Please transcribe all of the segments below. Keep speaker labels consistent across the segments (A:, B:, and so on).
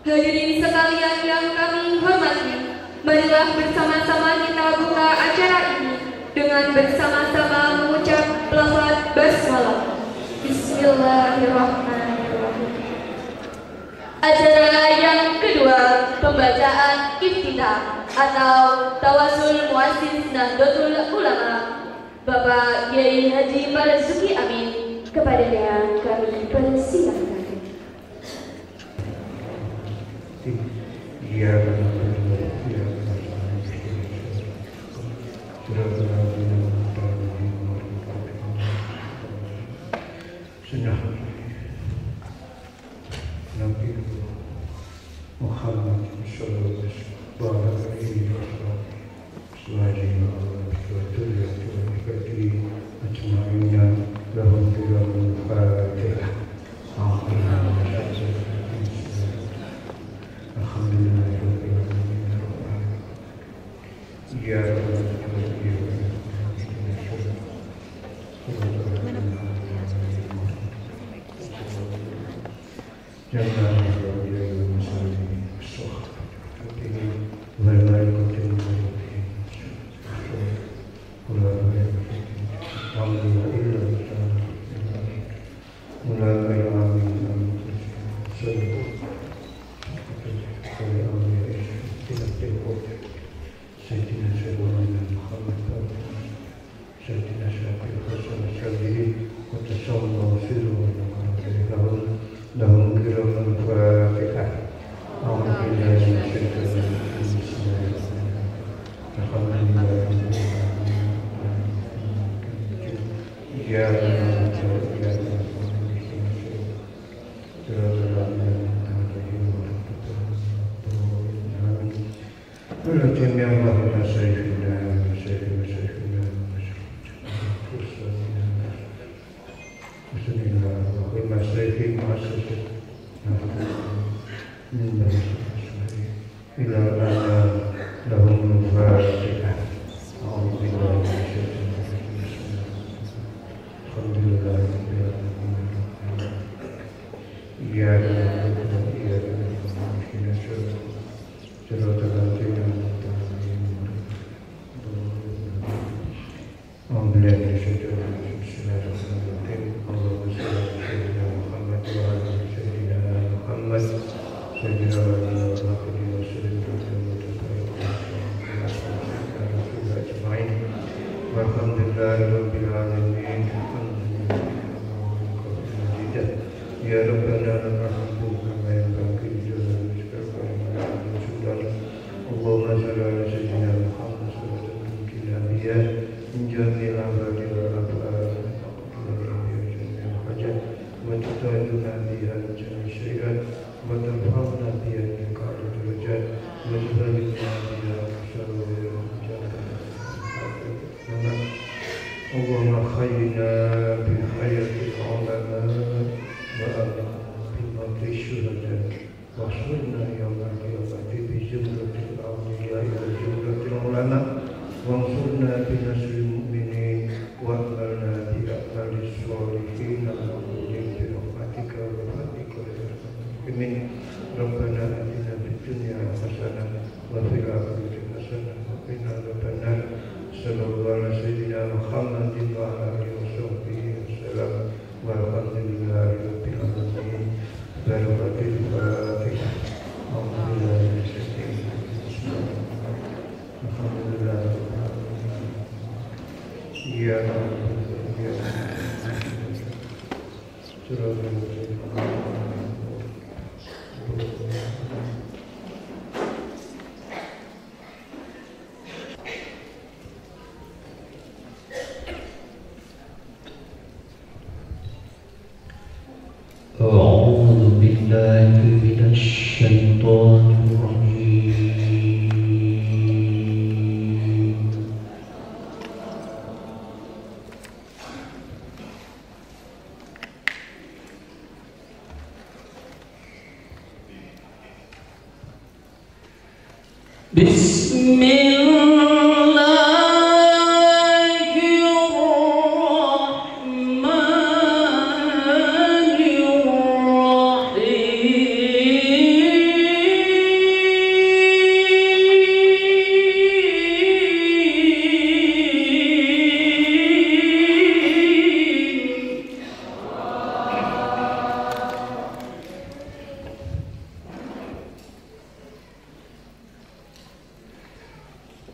A: Hadirin sekalian yang kami hormati, marilah bersama-sama kita buka acara ini dengan bersama-sama mengucap lafaz basmalah. Bismillahirrahmanirrahim. Acara yang kedua, pembacaan iftitah atau Tawasul Muassis Nahdlatul Ulama, Bapak Kiai Haji Marzuki Amin. Kepadanya kami persilakan.
B: Bismillahirrahmanirrahim.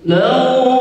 B: لو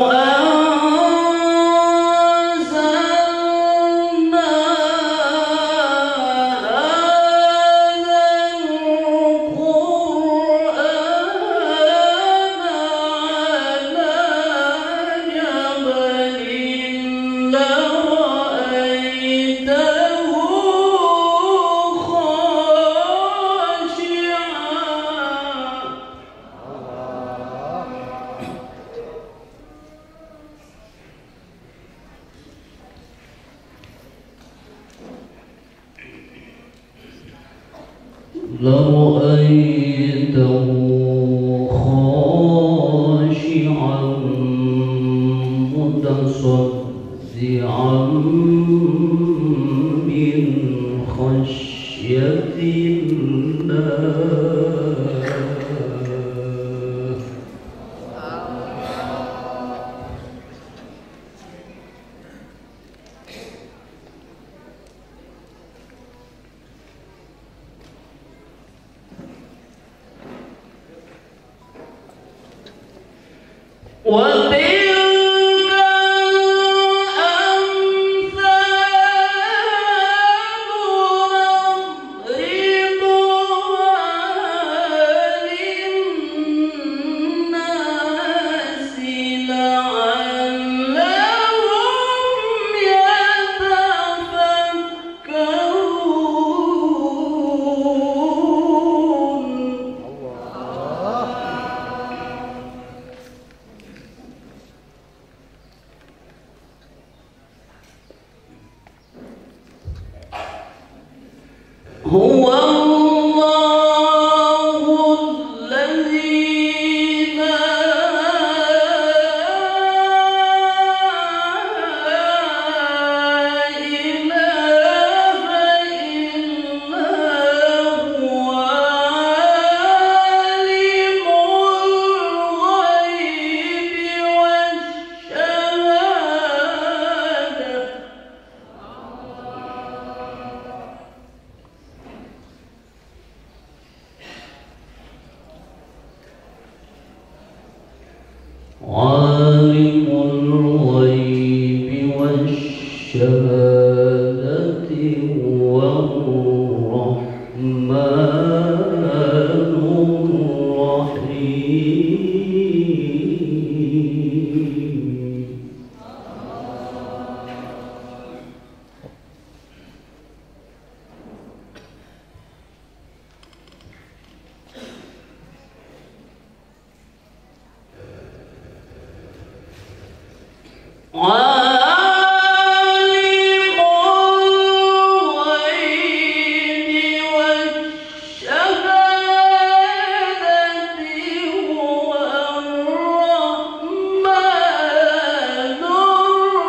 B: لرأيته خاشعا متصدعا من خشية الله. هو الله الذي لا إله إلا هو عالم الغيب والشهادة. عالم الغيب والشهادة هو الرحمن الرحيم. عالم الغيب والشهادة هو الرحمن الرحيم.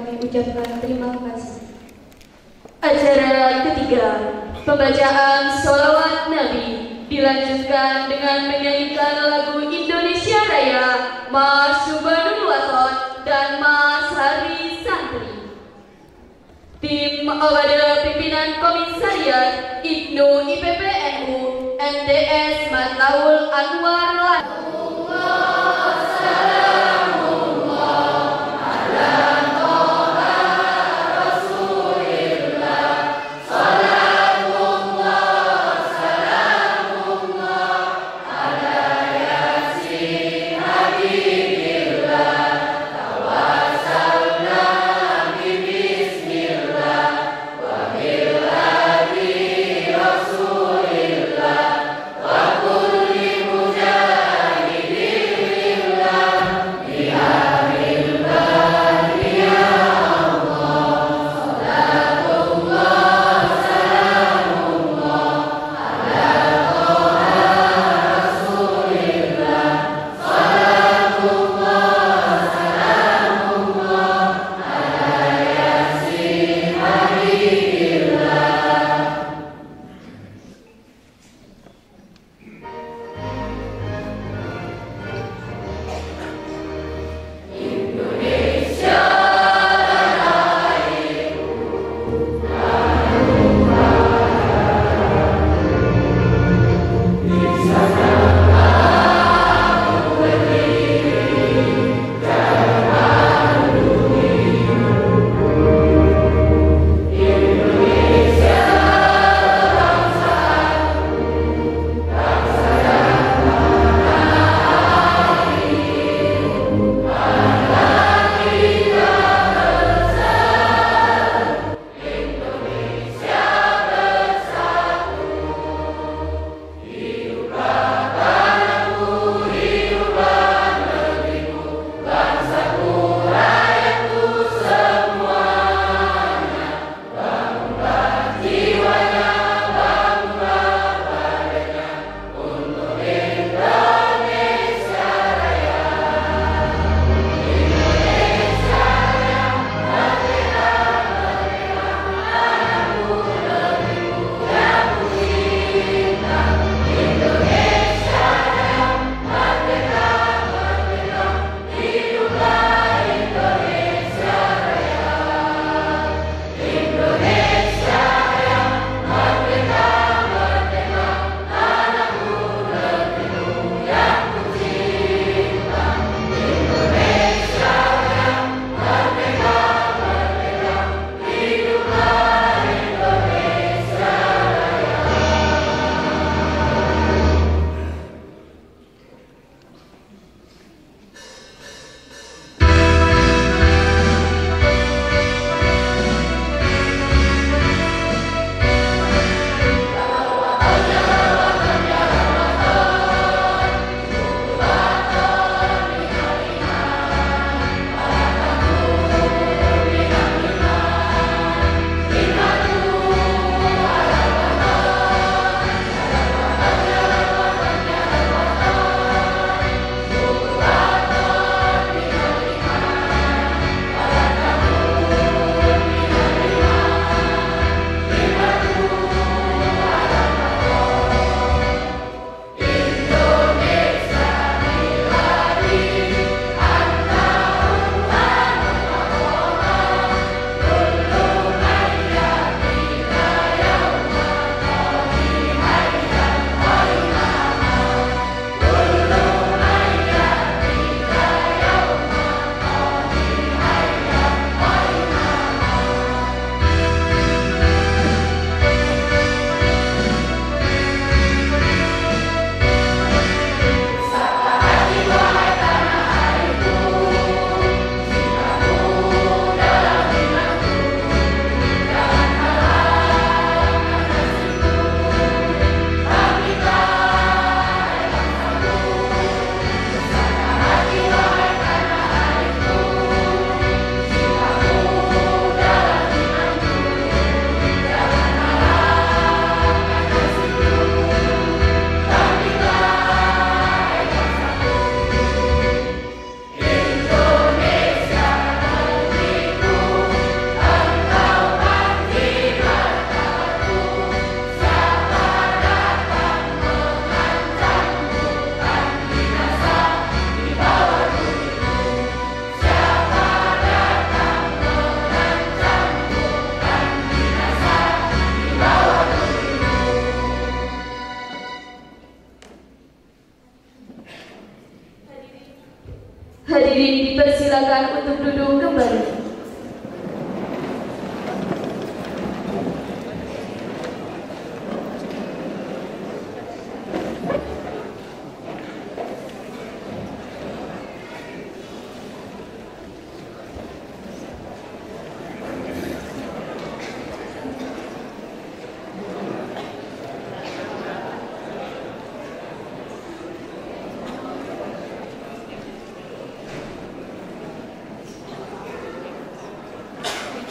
A: Kami ucapkan terima kasih. Acara ketiga, pembacaan sholawat Nabi dilanjutkan dengan menyanyikan lagu Indonesia Raya, Mas Subhanul Waton dan Mas Hari Santri. Tim pada pimpinan Komisariat Ibnu IPPNU MTS Matlaul Anwar Lalu.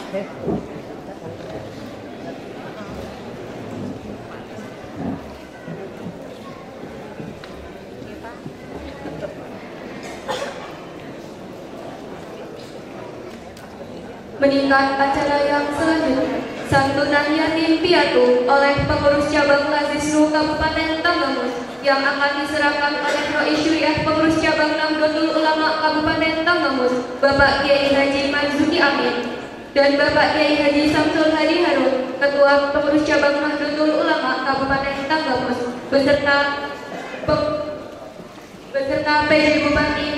A: Meningkat acara yang selanjutnya, santunan yatim piatu oleh pengurus cabang Lazisnu Kabupaten Tanggamus yang akan diserahkan oleh Rois Syuriah pengurus cabang Nahdlatul Ulama Kabupaten Tanggamus, Bapak Kiai Haji Marzuki Amin, dan Bapak Kiai Haji Samsul Hadi Harun, Ketua Pengurus Cabang Nahdlatul Ulama Kabupaten Tanggamus, beserta PJ Bupati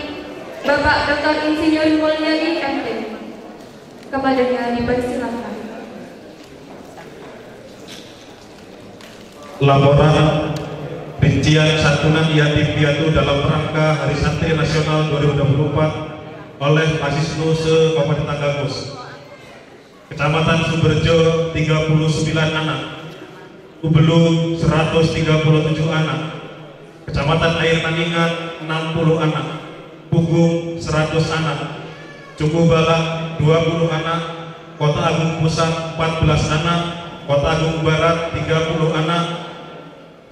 A: Bapak Dr. Insinyur Mulyadi MT. Kepadanya dipersilakan.
C: Laporan rincian santunan yatim piatu dalam rangka Hari Santri Nasional 2024 oleh Lazisnu se-Kabupaten Tanggamus. Kecamatan Sumberjo 39 anak, Ubelu 137 anak, Kecamatan Air Taningan 60 anak, Pugung 100 anak, Cukubala 20 anak, Kota Agung Pusat 14 anak, Kota Agung Barat 30 anak,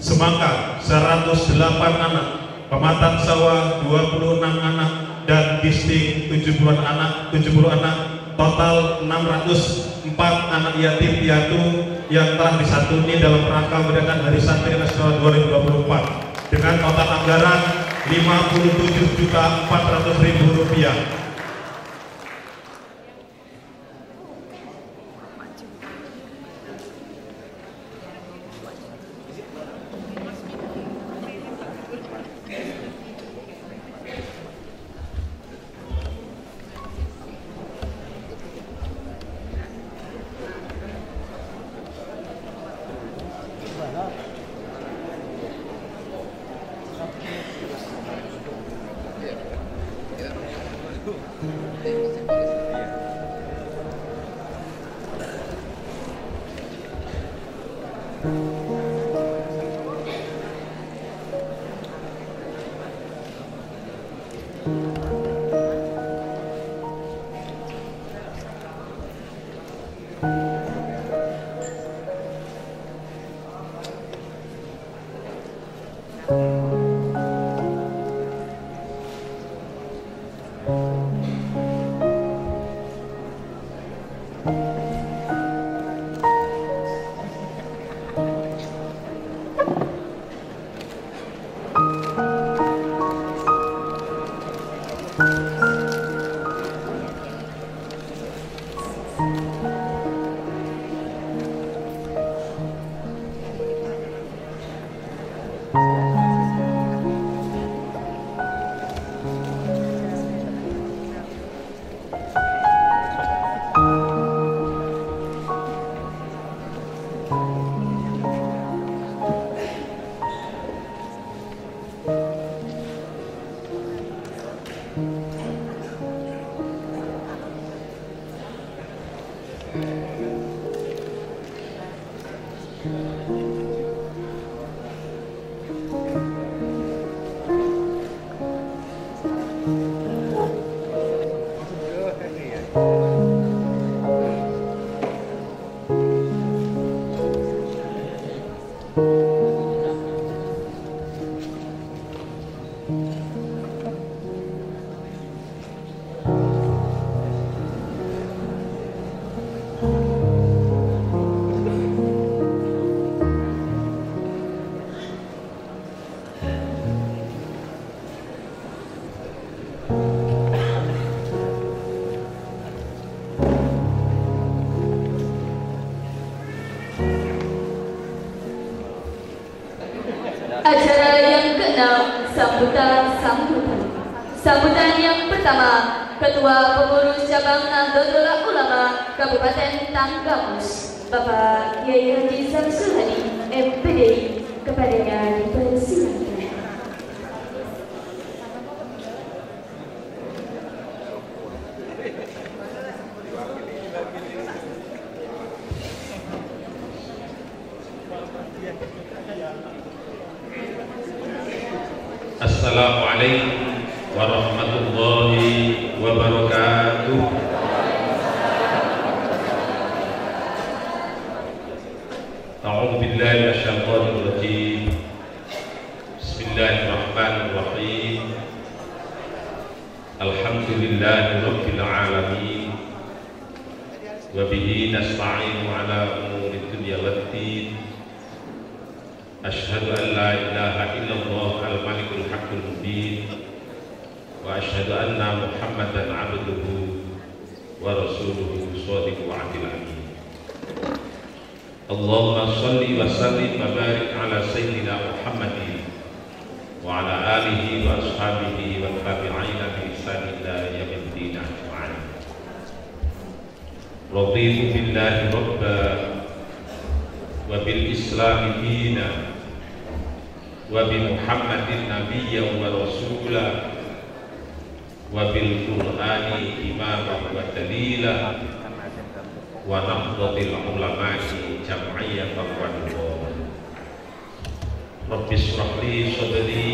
C: Semangka 108 anak, Pematang Sawah 26 anak, dan Gisting 70 anak, total 604 anak yatim piatu yang telah disantuni dalam rangka merayakan Hari Santri Nasional 2024 dengan total anggaran Rp57.400.000.
A: Acara yang ke-6, sambutan yang pertama, Ketua Pengurus Cabang Nahdlatul Ulama Kabupaten Tanggamus, Bapak Kiai Haji Samsul Hadi MPD. Kepadanya dipersilakan.
D: Assalamualaikum warahmatullahi wabarakatuh. wa bihi nasta'inu ala umuri dunya waddin. Asyhadu an la ilaha illallah al-malikul haqqul mubin wa asyhadu anna Muhammadan abduhu wa rasuluhu shadiqul wa'dil amin. Allahumma shalli wa sallim wa barik ala sayyidina Muhammadin wa ala alihi wa ashabihi wa tabi'ina bi ihsan ila yaumil din ajma'in. Raditu billahi rabba wa bil islam dina wa bi Muhammadin nabiyyan wa rasula wa bil qur'ani imaman wa dalila wa nahdatil ulama'i jam'iyyatan wa nubuwwah. Rabbi shrah li sadri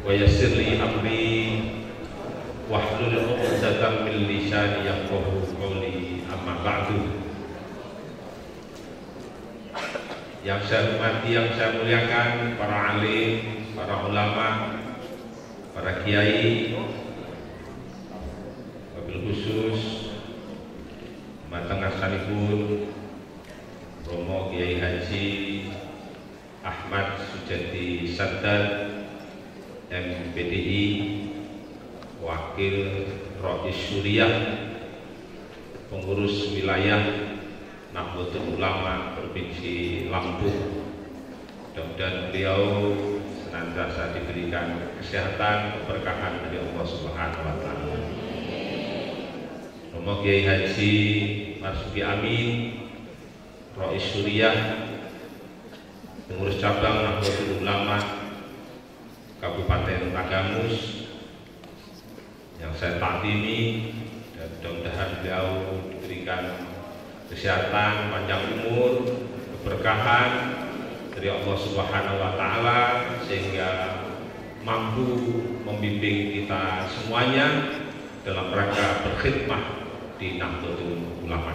D: wa yassir li amri wahlul 'uqdatam min lisani yafqahu qawli. Amma ba'du. Yang saya hormati, yang saya muliakan para alim, para ulama, para kiai, wabil khusus matengah sanipun Romo Kiai Haji Ahmad Sujati Saddad MPDI, Wakil Rais Suriah, Pengurus Wilayah Nahdlatul Ulama Provinsi Lampung. Mudah-mudahan beliau senantiasa diberikan kesehatan, keberkahan dari Allah Subhanahu wa taala. Romo Kiai Haji Marzuki Amin, Rais Suriah, Pengurus Cabang Nahdlatul Ulama Kabupaten Tagamus, yang saya taatimi, dan mudah-mudahan beliau diberikan kesehatan, panjang umur, keberkahan dari Allah Subhanahu wa taala sehingga mampu membimbing kita semuanya dalam rangka berkhidmah di Nahdlatul Ulama.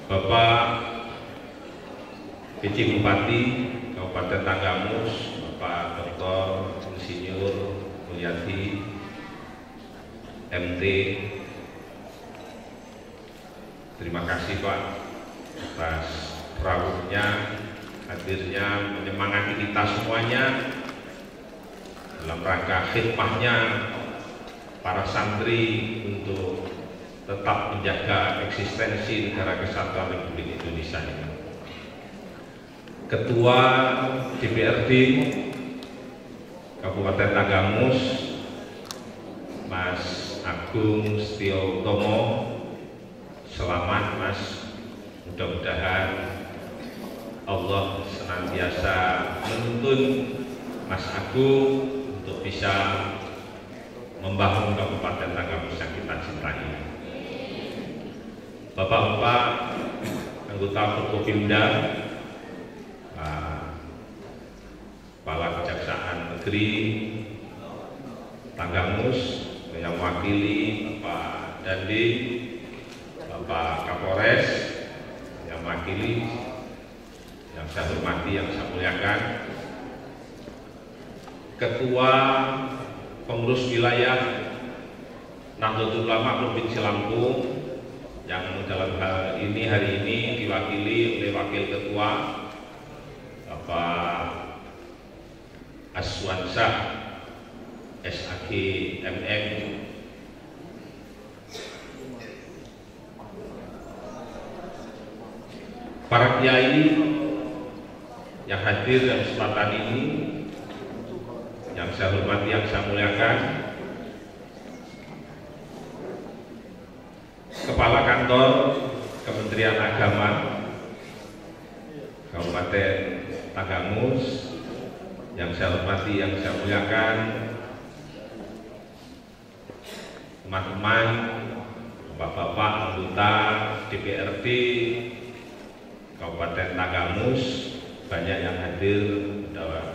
D: Bapak PJ Bupati Kabupaten Tagamus, Bapak Dr. Insinyur Mulyadi MT, terima kasih Pak atas rawuhnya, hadirnya, menyemangati kita semuanya dalam rangka khidmahnya para santri untuk tetap menjaga eksistensi Negara Kesatuan Republik Indonesia ini. Ketua DPRD Kabupaten Tagamus, Mas Agung Setio Utomo, selamat Mas. Mudah-mudahan Allah senantiasa menuntun Mas Agung untuk bisa membangun Kabupaten Tagamus yang kita cintai. Bapak-bapak anggota Forkopimda, Kepala Kejaksaan Negeri Tagamus yang mewakili Bapak Dandi, Bapak Kapolres yang mewakili, yang saya hormati, yang saya muliakan, Ketua Pengurus Wilayah Nahdlatul Ulama Provinsi Lampung, yang dalam hal ini hari ini diwakili oleh Wakil Ketua Bapak Aswansyah SAG MM, para kiai yang hadir dalam kesempatan ini, yang saya hormati, yang saya muliakan, Kepala Kantor Kementerian Agama Kabupaten Tagamus, yang saya hormati, yang saya muliakan, teman-teman, bapak-bapak anggota DPRD Kabupaten Tagamus, banyak yang hadir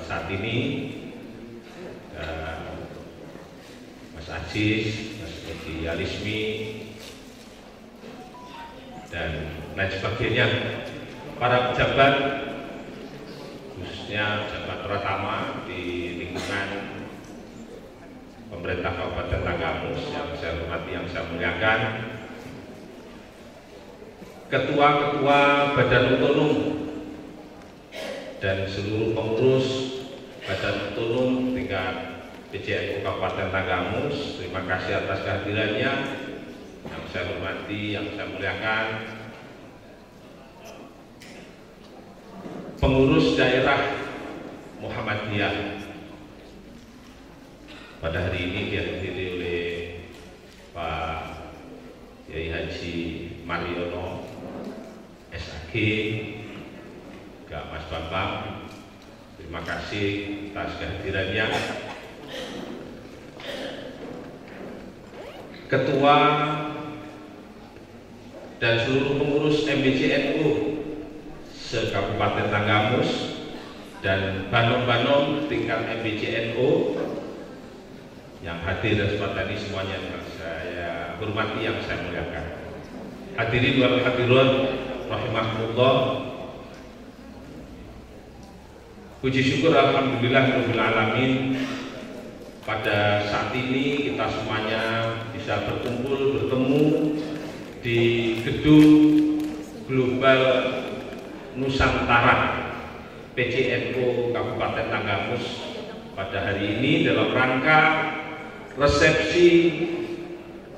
D: saat ini, dan Mas Aziz, Mas Edi Alismi, dan lain sebagainya, para pejabat, khususnya pejabat pertama di lingkungan pemerintah Kabupaten Tanggamus yang saya hormati, yang saya muliakan, ketua-ketua badan otonom dan seluruh pengurus badan otonom tingkat PJNU Kabupaten Tanggamus, terima kasih atas kehadirannya yang saya hormati, yang saya muliakan. Pengurus daerah Muhammadiyah pada hari ini dihadiri oleh Pak Yai Haji Mariono SAG, juga Mas Bambang, terima kasih atas kehadirannya. Ketua dan seluruh pengurus MBCNU se-Kabupaten Tanggamus dan banom-banom tingkat MBCNU yang hadir dan tadi semuanya yang saya hormati, yang saya muliakan. Hadirin wal hadirat rahimakumullah. Puji syukur alhamdulillah rabbil alamin, pada saat ini kita semuanya bisa berkumpul, bertemu di gedung Global Nusantara PJNU Kabupaten Tanggamus pada hari ini dalam rangka resepsi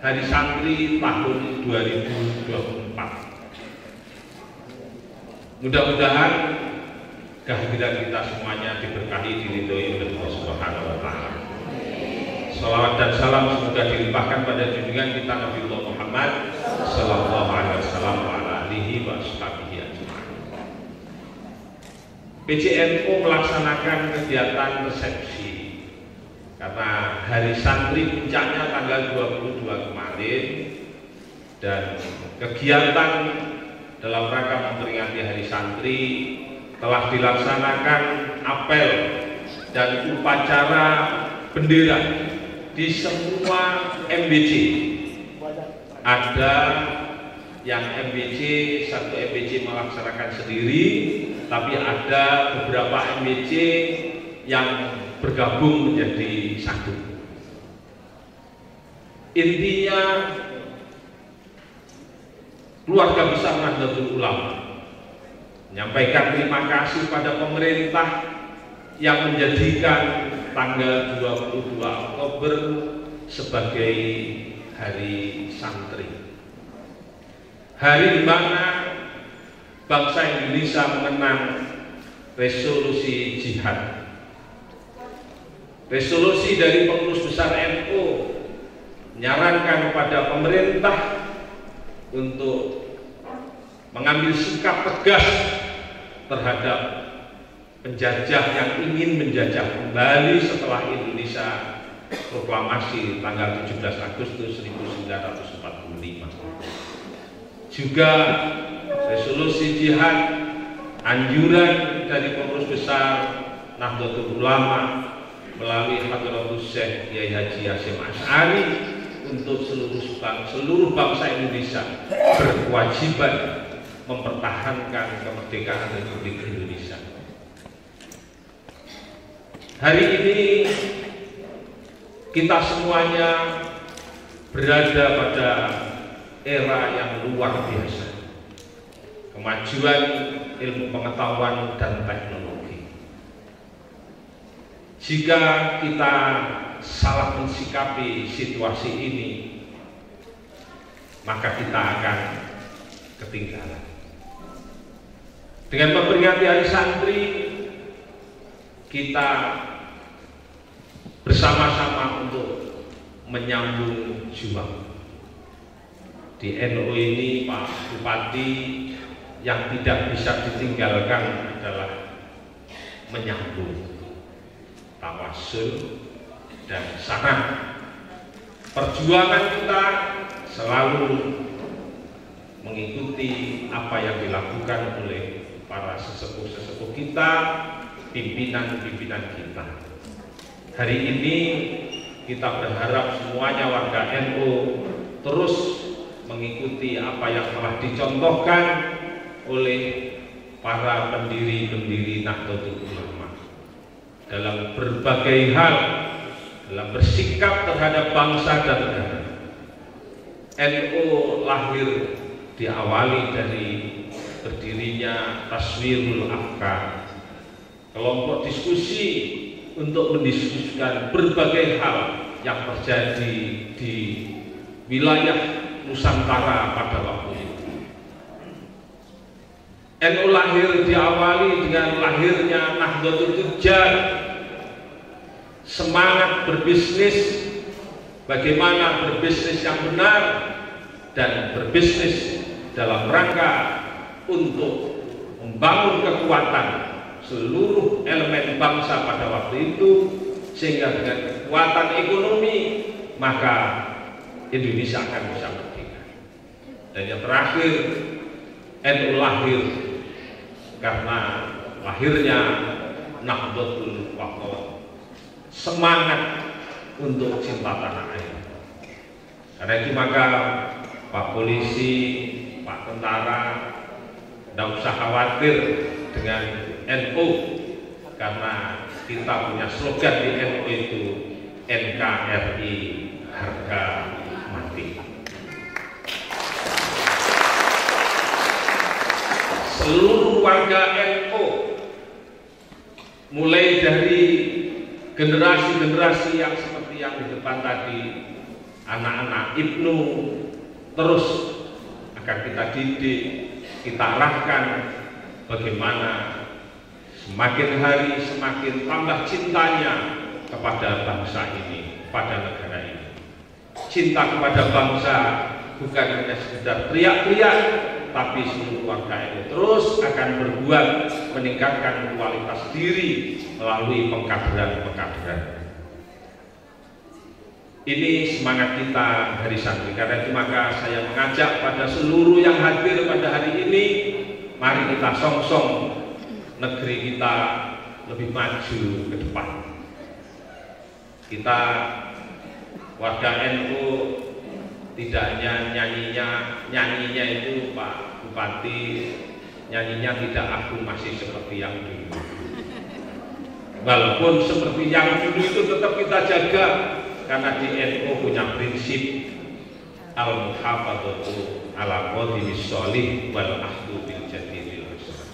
D: Hari Santri tahun 2024. Mudah-mudahan kehadiran kita semuanya diberkahi, diridhoi oleh Allah Subhanahu wa Ta'ala. Salawat dan salam semoga dilimpahkan pada junjungan kita Nabi Muhammad sallallahu alaihi wasallam wa ala alihi wa ashabihi ajma'in. PJNU melaksanakan kegiatan resepsi karena Hari Santri puncaknya tanggal 22 kemarin, dan kegiatan dalam rangka memperingati Hari Santri telah dilaksanakan apel dan upacara bendera di semua MBC. Ada yang MBC, satu MBC melaksanakan sendiri, tapi ada beberapa MBC yang bergabung menjadi satu. Intinya keluarga besar Nahdlatul Ulama menyampaikan terima kasih pada pemerintah yang menjadikan tanggal 22 Oktober sebagai Hari Santri, hari di mana bangsa Indonesia mengenang resolusi jihad. Resolusi dari pengurus besar NU menyarankan kepada pemerintah untuk mengambil sikap tegas terhadap penjajah yang ingin menjajah kembali setelah Indonesia proklamasi tanggal 17 Agustus 1945. Juga resolusi jihad, anjuran dari pengurus besar Nahdlatul Ulama melalui Hadratul Syekh Kiai Haji Hasyim Asy'ari untuk seluruh bangsa Indonesia berkewajiban mempertahankan kemerdekaan Republik Indonesia. Hari ini kita semuanya berada pada era yang luar biasa, kemajuan ilmu pengetahuan dan teknologi. Jika kita salah mensikapi situasi ini, maka kita akan ketinggalan. Dengan memperingati Hari Santri, kita bersama-sama untuk menyambung juang. Di NU ini Pak Bupati yang tidak bisa ditinggalkan adalah menyambung tawasul dan saran. Perjuangan kita selalu mengikuti apa yang dilakukan oleh para sesepuh-sesepuh kita, pimpinan-pimpinan kita. Hari ini kita berharap semuanya warga NU terus mengikuti apa yang telah dicontohkan oleh para pendiri-pendiri Nahdlatul Ulama dalam berbagai hal, dalam bersikap terhadap bangsa dan negara. NU lahir diawali dari berdirinya Taswirul Afkar, kelompok diskusi untuk mendiskusikan berbagai hal yang terjadi di wilayah Nusantara pada waktu itu. NU lahir diawali dengan lahirnya Nahdlatul Tujar, semangat berbisnis, bagaimana berbisnis yang benar dan berbisnis dalam rangka untuk membangun kekuatan seluruh elemen bangsa pada waktu itu, sehingga dengan kekuatan ekonomi maka Indonesia akan bisa merdeka. Dan yang terakhir, NU lahir karena lahirnya Nahdlatul Wathon, semangat untuk cinta tanah air. Karena itu maka Pak Polisi, Pak Tentara, tidak usah khawatir dengan NU, karena kita punya slogan di NU itu NKRI harga mati. Seluruh warga NU, mulai dari generasi-generasi yang seperti yang di depan tadi, anak-anak Ibnu, terus akan kita didik, kita arahkan bagaimana semakin hari semakin tambah cintanya kepada bangsa ini, kepada negara ini. Cinta kepada bangsa bukan hanya sekedar teriak-teriak, tapi seluruh warga NU terus akan berbuat meningkatkan kualitas diri melalui pengkaderan-pengkaderan. Ini semangat kita hari santri. Karena itu maka saya mengajak pada seluruh yang hadir pada hari ini, mari kita song-song negeri kita lebih maju ke depan. Kita warga NU tidak hanya nyanyinya itu Pak Bupati, nyanyinya tidak aku masih seperti yang dulu. Walaupun seperti yang dulu itu tetap kita jaga, karena di NU punya prinsip al-muhafadzatu ala qadhimis sholih wal ahdu bil jadidil husna.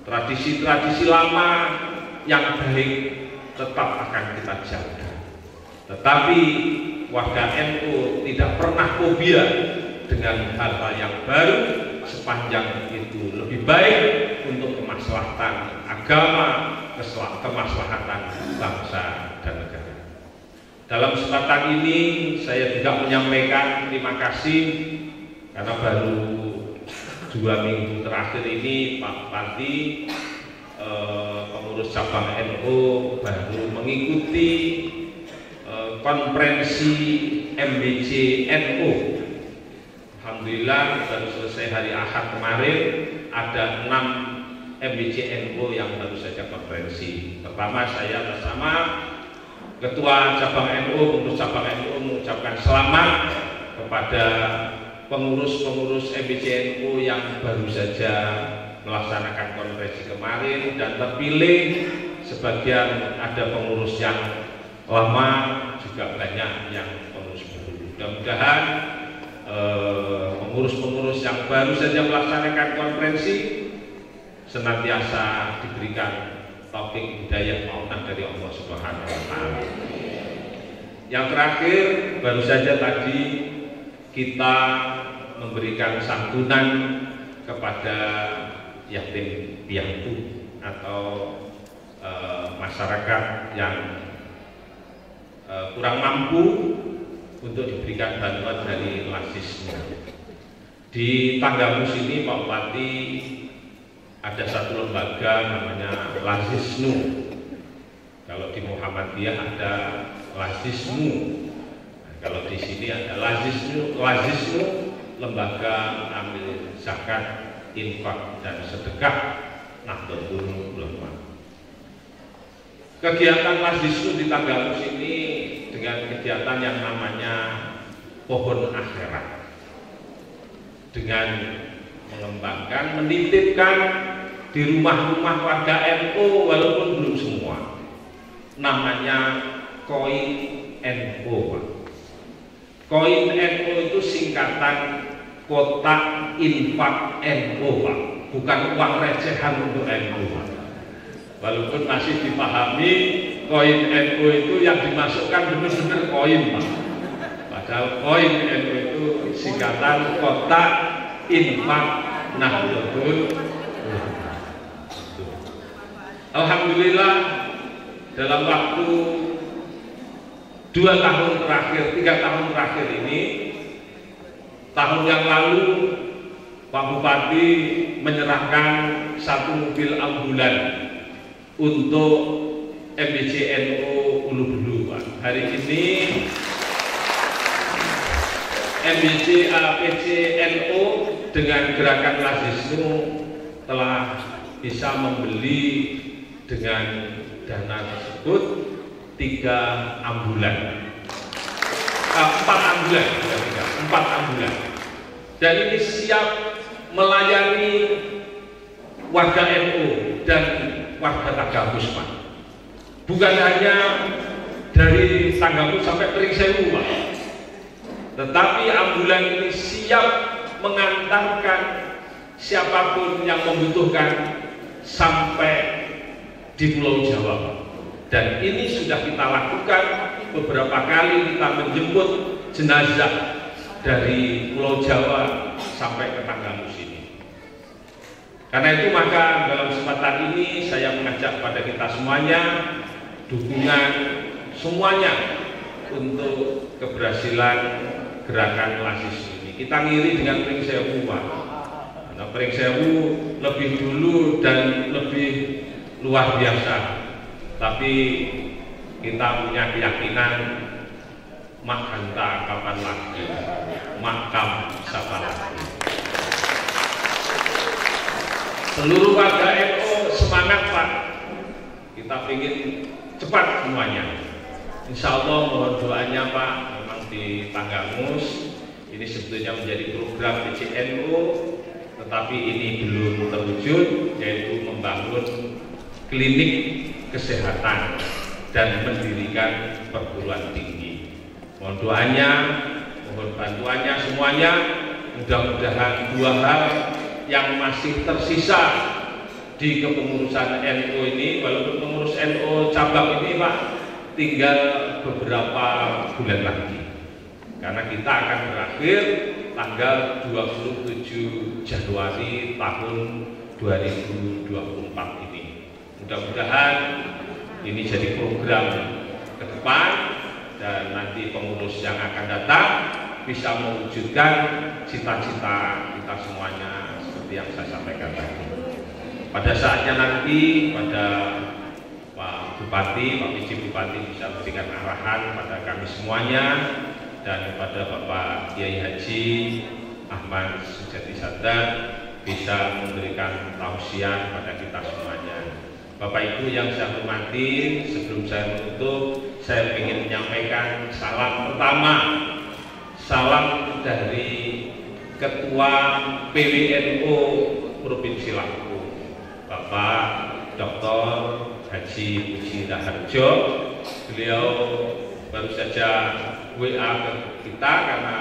D: Tradisi-tradisi lama yang baik tetap akan kita jaga. Tetapi warga NU tidak pernah fobia dengan hal-hal yang baru sepanjang itu lebih baik untuk kemaslahatan agama, kemaslahatan bangsa dan negara. Dalam kesempatan ini saya juga menyampaikan terima kasih karena baru 2 minggu terakhir ini Pak Bupati, pengurus cabang NU baru mengikuti konferensi MBC NU. Alhamdulillah baru selesai hari Ahad kemarin, ada 6 MBC NU yang baru saja konferensi. Pertama saya bersama Ketua Cabang NU, pengurus Cabang NU mengucapkan selamat kepada pengurus-pengurus MBC NU yang baru saja melaksanakan konferensi kemarin dan terpilih. Sebagian ada pengurus yang lama, juga banyak yang pengurus baru. Mudah-mudahan pengurus-pengurus yang baru saja melaksanakan konferensi senantiasa diberikan taufik hidayah maunah dari Allah Subhanahu wa Ta'ala. Yang terakhir, baru saja tadi kita memberikan santunan kepada yatim piatu atau masyarakat yang kurang mampu untuk diberikan bantuan dari Lazisnu. Di Tanggamus ini Pak Bupati ada satu lembaga namanya Lazisnu. Kalau di Muhammadiyah ada Lazisnu. Nah, kalau di sini ada Lazisnu, lembaga amil zakat, infak dan sedekah Nahdlatul Ulama. Kegiatan Lazisnu di Tanggamus ini dengan kegiatan yang namanya pohon akhirat, dengan mengembangkan, menitipkan di rumah-rumah warga NU walaupun belum semua, namanya Koin NO, Pak. Koin NO itu singkatan kotak infak NO, Pak. Bukan uang recehan untuk NO, Pak. Walaupun masih dipahami koin NO itu yang dimasukkan benar-benar koin, Pak. Padahal koin NO itu singkatan kotak infak Nahdlatul Ulama. Alhamdulillah dalam waktu 2 tahun terakhir, 3 tahun terakhir ini, tahun yang lalu Pak Bupati menyerahkan 1 mobil ambulan untuk MBCNO Ulubulu, Pak. Hari ini MBCNO dengan gerakan Lazisnu telah bisa membeli dengan dana tersebut 3 ambulan, 4 ambulan, 4 ambulan, dan ini siap melayani warga NU dan warga Tanggamus, Pak. Bukan hanya dari Tanggamus sampai Pringsewu, Pak, tetapi ambulan ini siap mengantarkan siapapun yang membutuhkan sampai di Pulau Jawa, Pak. Dan ini sudah kita lakukan beberapa kali, kita menjemput jenazah dari Pulau Jawa sampai ke Tanggamus ini. Karena itu maka dalam kesempatan ini saya mengajak pada kita semuanya dukungan semuanya untuk keberhasilan gerakan Lazisnu ini. Kita ngiri dengan Pringsewu, Pak. Karena Pringsewu lebih dulu dan lebih luar biasa. Tapi kita punya keyakinan mak hanta kapan lagi, makam siapa lagi. Seluruh warga NU semangat, Pak. Kita ingin cepat semuanya. Insya Allah mohon doanya, Pak. Memang di Tanggamus ini sebetulnya menjadi program BCNU, tetapi ini belum terwujud, yaitu membangun klinik kesehatan dan mendirikan perguruan tinggi. Mohon doanya, mohon bantuannya semuanya. Mudah-mudahan 2 hal yang masih tersisa di kepengurusan NU ini, walaupun pengurus NU cabang ini, Pak, tinggal beberapa bulan lagi, karena kita akan berakhir tanggal 27 Januari tahun 2024 ini. Mudah-mudahan ini jadi program ke depan dan nanti pengurus yang akan datang bisa mewujudkan cita-cita kita semuanya seperti yang saya sampaikan tadi. Pada saatnya nanti pada Pak Bupati, Pak PJ Bupati bisa memberikan arahan pada kami semuanya dan kepada Bapak Kiai Haji Ahmad Sujati Sadar bisa memberikan tausiah pada kita semuanya. Bapak Ibu yang saya hormati, sebelum saya menutup, saya ingin menyampaikan salam pertama, salam dari Ketua PWNU Provinsi Lampung, Bapak Dr. Haji Puji Raharjo. Beliau baru saja WA ke kita karena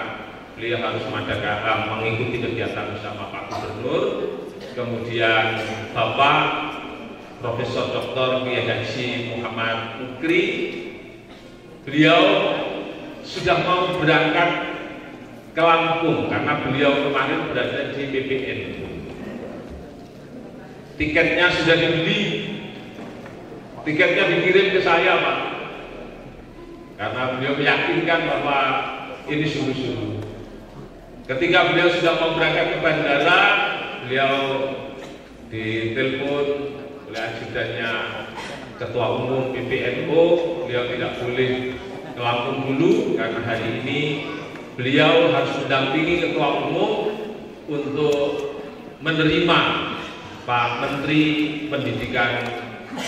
D: beliau harus mengikuti kegiatan bersama Pak Gubernur. Kemudian Bapak Profesor Dr. Kiai Haji Muhammad Mukri, beliau sudah mau berangkat ke Lampung karena beliau kemarin berada di PPNU. Tiketnya sudah dibeli, tiketnya dikirim ke saya, Pak, karena beliau meyakinkan bahwa ini sungguh-sungguh. Ketika beliau sudah mau berangkat ke bandara, beliau ditelepon oleh ajudannya Ketua Umum PPNU, beliau tidak boleh ke Lampung dulu karena hari ini beliau harus mendampingi Ketua Umum untuk menerima Pak Menteri Pendidikan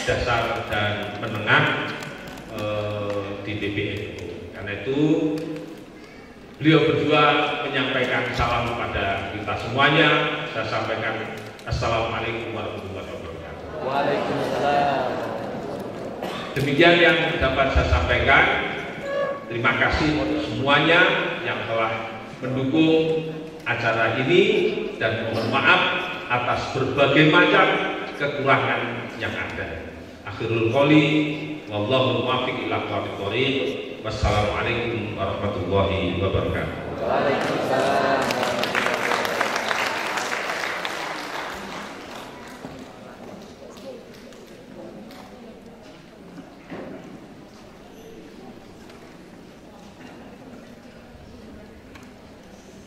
D: Dasar dan Menengah di PPNU. Karena itu beliau berdua menyampaikan salam kepada kita semuanya. Saya sampaikan Assalamualaikum warahmatullahi wabarakatuh.
B: Waalaikumsalam.
D: Demikian yang dapat saya sampaikan. Terima kasih untuk semuanya yang telah mendukung acara ini dan mohon maaf atas berbagai macam kekurangan yang ada. Akhirul qouli wallahu muwaffiq ila aqwamit thoriq. Wassalamualaikum warahmatullahi wabarakatuh.
B: Waalaikumsalam.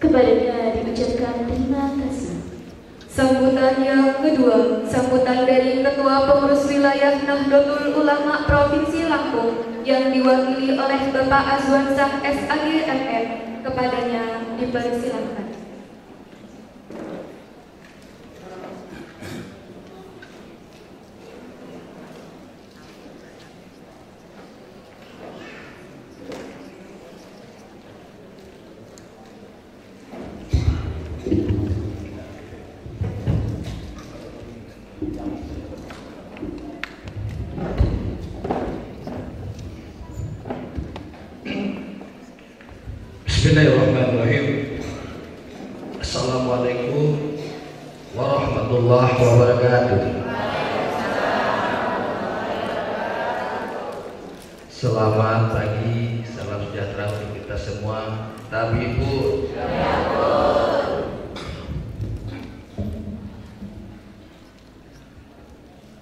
E: Kepadanya diucapkan terima kasih.
A: Sambutan yang kedua, sambutan dari Ketua Pengurus Wilayah Nahdlatul Ulama Provinsi Lampung yang diwakili oleh Bapak Azwansyah SAG MM. Kepadanya dipersilakan.
F: Bismillahirrahmanirrahim. Assalamualaikum warahmatullahi wabarakatuh. Selamat pagi, salam sejahtera untuk kita semua. Tabibu.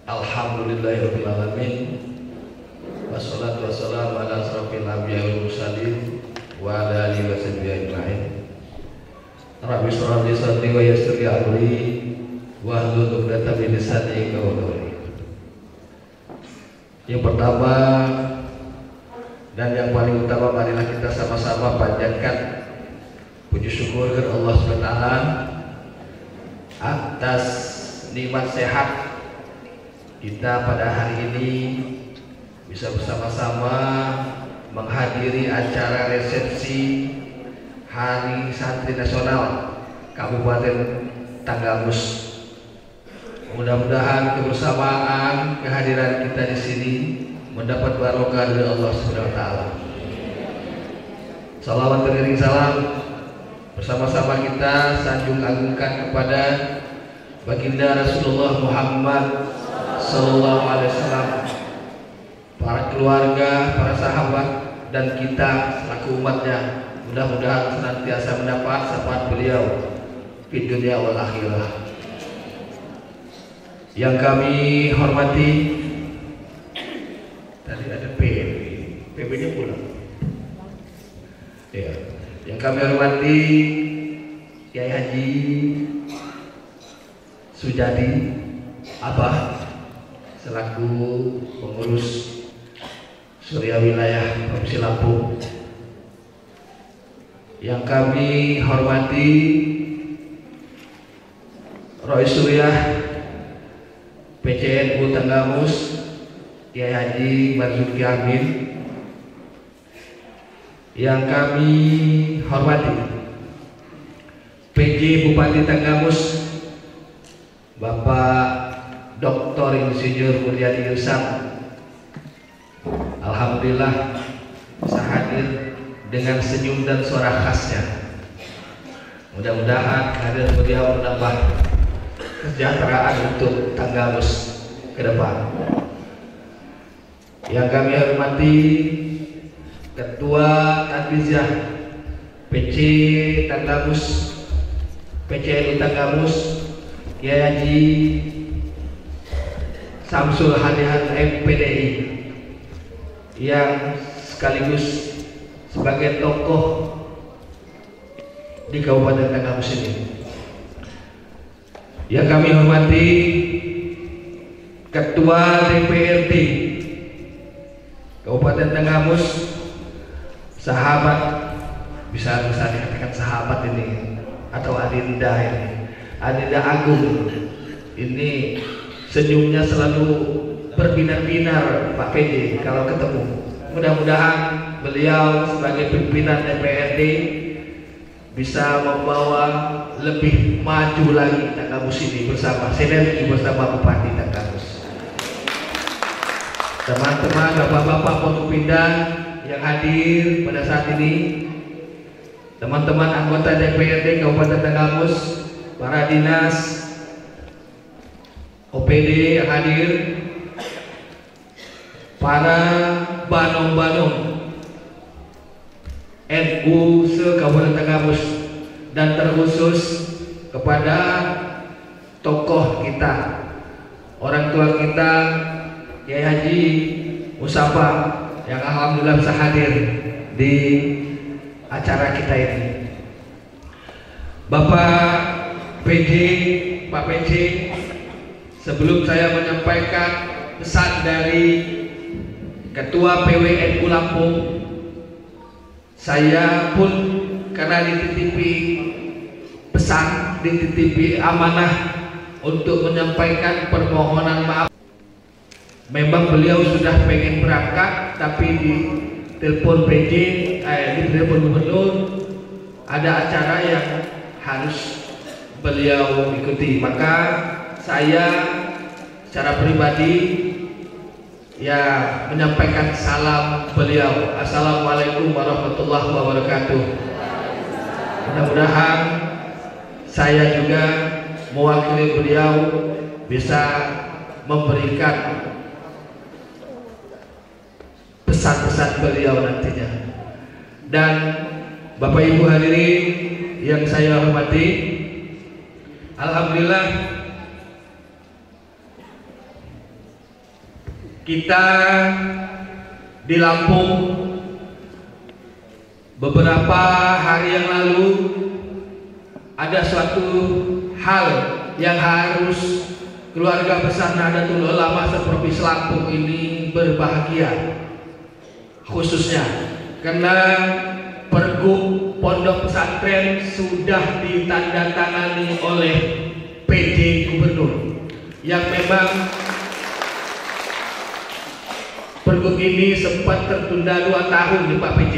F: Alhamdulillahirabbil alamin. Wassalatu wassalamu ala asrofil anbiya'i wal mursalin wa ala alihi wa sahbihi ajma'in. Rabbi shrah li sadri wa yassir li amri wahlul 'uqdatam min lisani yafqahu qawli. Yang pertama dan yang paling utama, marilah kita sama-sama panjatkan puji syukur kepada Allah SWT atas nikmat sehat kita pada hari ini bisa bersama-sama menghadiri acara resepsi Hari Santri Nasional Kabupaten Tanggamus. Mudah-mudahan kebersamaan kehadiran kita di sini mendapat barokah dari Allah Subhanahu wa taala. Salawat beriring salam bersama-sama kita sanjung agungkan kepada baginda Rasulullah Muhammad sallallahu alaihi wasallam, para keluarga, para sahabat, dan kita selaku umatnya. Mudah-mudahan senantiasa mendapat syafaat beliau di dunia wal akhirah. Yang kami hormati, tadi ada PB-nya pulang. Ya, yang kami hormati Kiai Haji Sujadi Abah selaku pengurus Surya Wilayah Provinsi Lampung. Yang kami hormati Roy Surya PCNU Tanggamus Kiai Haji Marzuki Amin. Yang kami hormati PJ Bupati Tanggamus Bapak Dr. Insinyur Mulyadi Irsam. Alhamdulillah bisa hadir dengan senyum dan suara khasnya. Mudah-mudahan kehadiran beliau menambah kesejahteraan untuk Tanggamus ke depan. Yang kami hormati Ketua Tanfiziyah PC Tanggamus, PCNU Tanggamus, Kiai Haji Samsul Hadihan MPDI, yang sekaligus sebagai tokoh di Kabupaten Tanggamus ini. Yang kami hormati Ketua DPRD Kabupaten Tanggamus, sahabat, bisa dikatakan sahabat ini, atau Adinda ini, Adinda Agung ini. Senyumnya selalu berbinar-binar Pak PJ kalau ketemu. Mudah-mudahan beliau sebagai pimpinan DPRD bisa membawa lebih maju lagi Tanggamus ini bersama sinergi bersama Bupati Tanggamus. teman-teman, bapak-bapak pondok pindah yang hadir pada saat ini, teman-teman anggota DPRD Kabupaten Tanggamus, para dinas, OPD yang hadir, para banong-banong NU se-Kabupaten Tanggamus, dan terkhusus kepada tokoh kita, orang tua kita, Kiai Haji Musafa, yang alhamdulillah bisa hadir di acara kita ini. Bapak PJ, Pak PJ, sebelum saya menyampaikan pesan dari Ketua PWNU Lampung, saya pun karena dititipi pesan, dititipi amanah untuk menyampaikan permohonan maaf. Memang beliau sudah pengen berangkat, tapi di telepon PJ, di telepon gubernur ada acara yang harus beliau ikuti. Maka saya secara pribadi ya menyampaikan salam beliau. Assalamualaikum warahmatullahi wabarakatuh. Mudah-mudahan saya juga mewakili beliau bisa memberikan pesan-pesan beliau nantinya. Dan Bapak Ibu hadirin yang saya hormati, alhamdulillah kita di Lampung beberapa hari yang lalu ada suatu hal yang harus keluarga besar Nahdlatul Ulama seprovinsi Lampung ini berbahagia, khususnya karena Pergub Pondok Pesantren sudah ditandatangani oleh PJ Gubernur, yang memang Pergub ini sempat tertunda 2 tahun nih Pak PJ.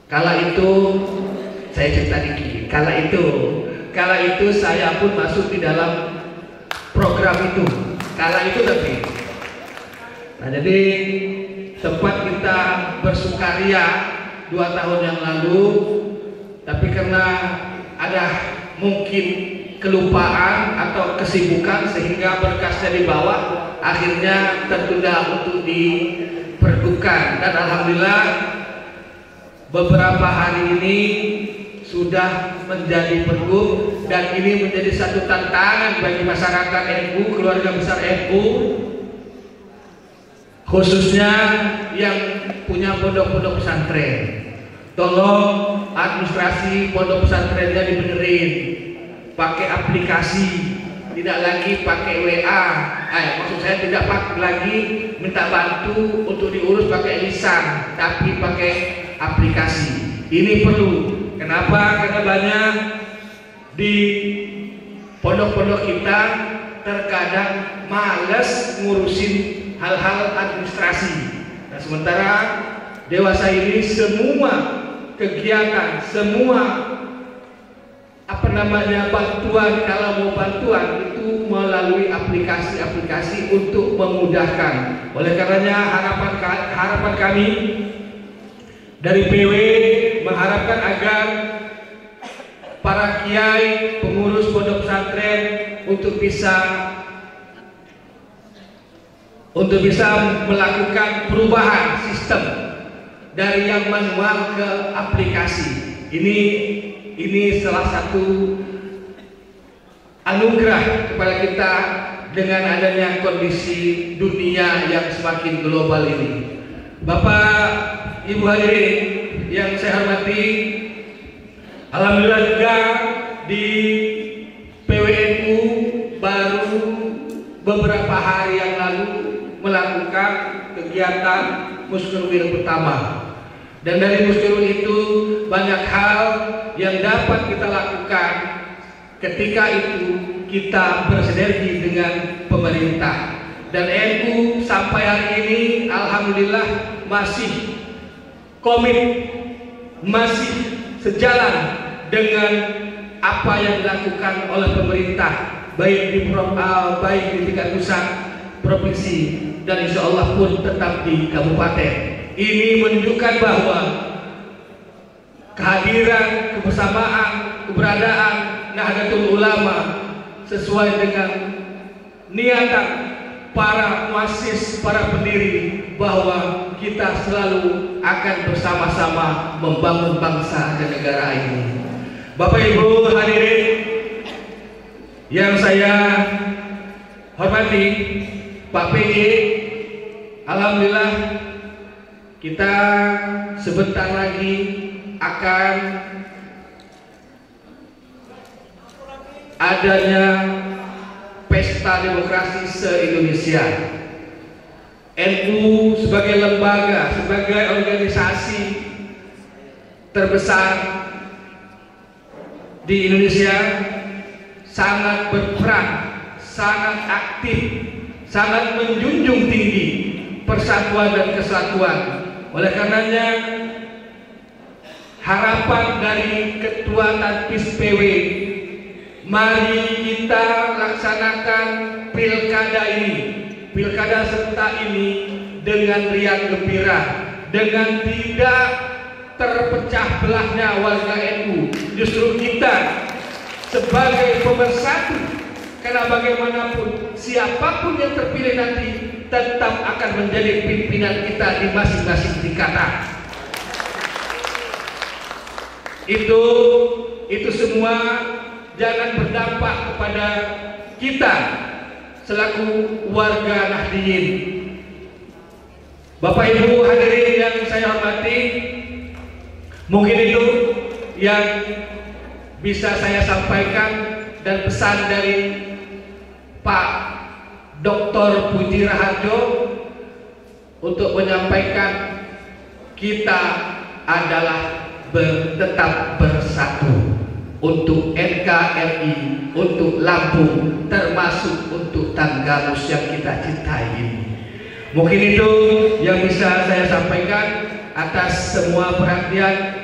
F: Kala itu saya cerita dikit. Kala itu saya pun masuk di dalam program itu. Kala itu tapi. Nah, jadi sempat kita bersukaria 2 tahun yang lalu, tapi karena ada mungkin kelupaan atau kesibukan sehingga berkasnya dibawa, akhirnya tertunda untuk dipergubkan. Dan alhamdulillah beberapa hari ini sudah menjadi pergub, dan ini menjadi satu tantangan bagi masyarakat NU, keluarga besar NU, khususnya yang punya pondok-pondok pesantren. Tolong administrasi pondok pesantrennya dibenerin, pakai aplikasi, tidak lagi pakai WA. Maksud saya tidak lagi minta bantu untuk diurus pakai lisan, tapi pakai aplikasi. Ini perlu. Kenapa? Karena banyak di pondok-pondok kita terkadang males ngurusin hal-hal administrasi. Nah, sementara dewasa ini semua kegiatan, semua bantuan, kalau mau bantuan itu melalui aplikasi-aplikasi untuk memudahkan. Oleh karenanya harapan kami dari PW mengharapkan agar para kiai, pengurus pondok pesantren untuk bisa melakukan perubahan sistem dari yang manual ke aplikasi. Ini salah satu anugerah kepada kita dengan adanya kondisi dunia yang semakin global ini. Bapak Ibu hadirin yang saya hormati, alhamdulillah juga di PWNU baru beberapa hari yang lalu melakukan kegiatan Muskerwil pertama. Dan dari Muskerwil itu banyak hal yang dapat kita lakukan ketika itu kita bersinergi dengan pemerintah. Dan NU sampai hari ini alhamdulillah masih komit, masih sejalan dengan apa yang dilakukan oleh pemerintah, baik di tingkat pusat, provinsi, dan insya Allah pun tetap di kabupaten. Ini menunjukkan bahwa kehadiran, kebersamaan, keberadaan Nahdlatul Ulama sesuai dengan niatan para muassis, para pendiri, bahwa kita selalu akan bersama-sama membangun bangsa dan negara ini. Bapak Ibu hadirin yang saya hormati, Pak PJ, alhamdulillah kita sebentar lagi akan adanya pesta demokrasi se-Indonesia. NU sebagai lembaga, sebagai organisasi terbesar di Indonesia sangat berperan, sangat aktif, sangat menjunjung tinggi persatuan dan kesatuan. Oleh karenanya harapan dari Ketua Tanpis PW, mari kita laksanakan pilkada ini, pilkada serentak ini dengan riang gembira, dengan tidak terpecah belahnya warga NU. Justru kita sebagai pemersatu, karena bagaimanapun siapapun yang terpilih nanti tetap akan menjadi pimpinan kita di masing-masing tingkatan. Itu semua jangan berdampak kepada kita selaku warga Nahdliyin. Bapak Ibu hadirin yang saya hormati, mungkin itu yang bisa saya sampaikan dan pesan dari Pak Dr. Puji Raharjo untuk menyampaikan kita adalah tetap bersatu untuk NKRI, untuk Lampung, termasuk untuk Tanggamus yang kita cintai ini. Mungkin itu yang bisa saya sampaikan. Atas semua perhatian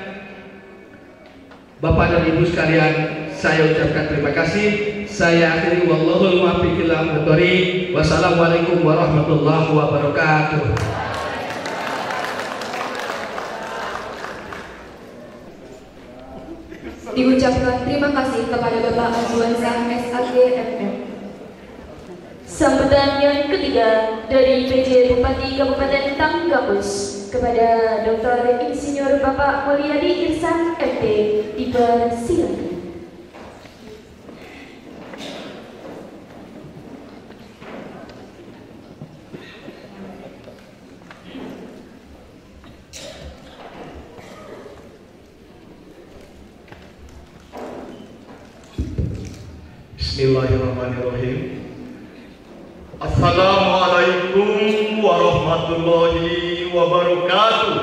F: Bapak dan Ibu sekalian, saya ucapkan terima kasih. Saya akhiri, wallahul muwaffiq ila aqwamit thoriq. Wassalamualaikum warahmatullahi wabarakatuh.
A: Diucapkan terima kasih kepada Bapak Azwansyah SAG FM.
E: Sambutan yang ketiga dari PJ Bupati Kabupaten Tanggamus kepada Dr. Insinyur Bapak Mulyadi Ihsan MT dipersilakan.
G: Bismillahirrahmanirrahim. Assalamualaikum warahmatullahi wabarakatuh.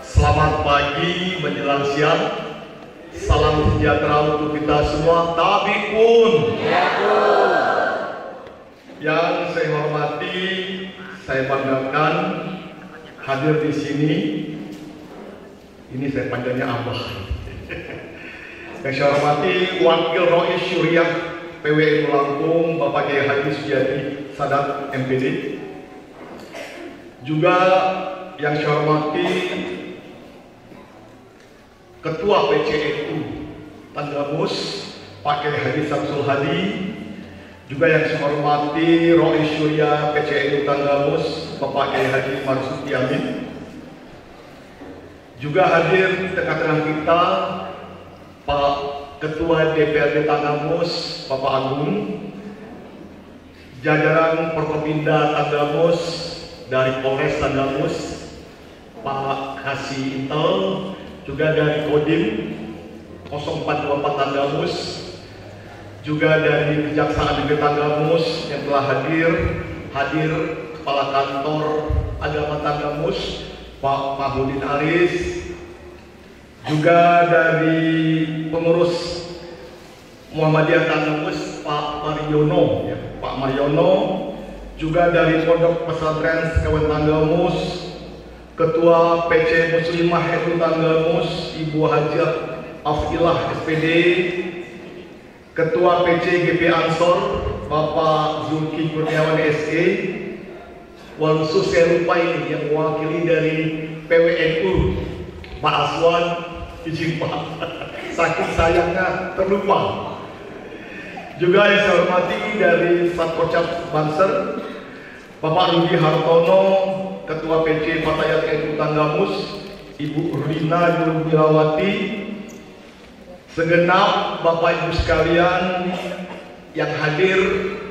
G: Selamat pagi menjelang siang. Salam sejahtera untuk kita semua. Tabikun. Yang saya hormati, saya banggakan hadir di sini. Ini saya panggilnya Abah. Yang saya hormati Wakil Rois Syuriah PWNU Lampung, Bapak Kiai Haji Sujadi Sadat MPD. Juga yang saya hormati Ketua PCNU Tanggamus, Pak Kiai Haji Samsul Hadi. Juga yang saya hormati Rois Syuriah PCNU Tanggamus, Bapak Kiai Haji Marzuki Amin. Juga hadir di tengah-tengah kita Pak Ketua DPRD Tanggamus, Bapak Agung, jajaran Forkopimda Tanggamus dari Polres Tanggamus, Pak Kasih Intel, juga dari Kodim 044 Tanggamus, juga dari Kejaksaan Negeri Tanggamus yang telah hadir Kepala Kantor Agama Tanggamus, Pak Mahmudin Aris, juga dari pengurus Muhammadiyah Tanggamus, Pak Mariono, Pak Mariono, juga dari Pondok Pesantren Sekawan Tanggamus, Ketua PC Muslimah NU Tanggamus, Ibu Hajah Afilah SPD, Ketua PC GP Ansor Bapak Zulki Kurniawan SE, wal khusus saya lupa ini yang mewakili dari PWNU Pak Aswan, izin Pak, sakit sayangnya terlupa. Juga yang saya hormati dari Satpocap Banser Bapak Rudi Hartono, Ketua PC Fatayat NU Tanggamus, Ibu Rina Jumirawati, segenap Bapak Ibu sekalian yang hadir,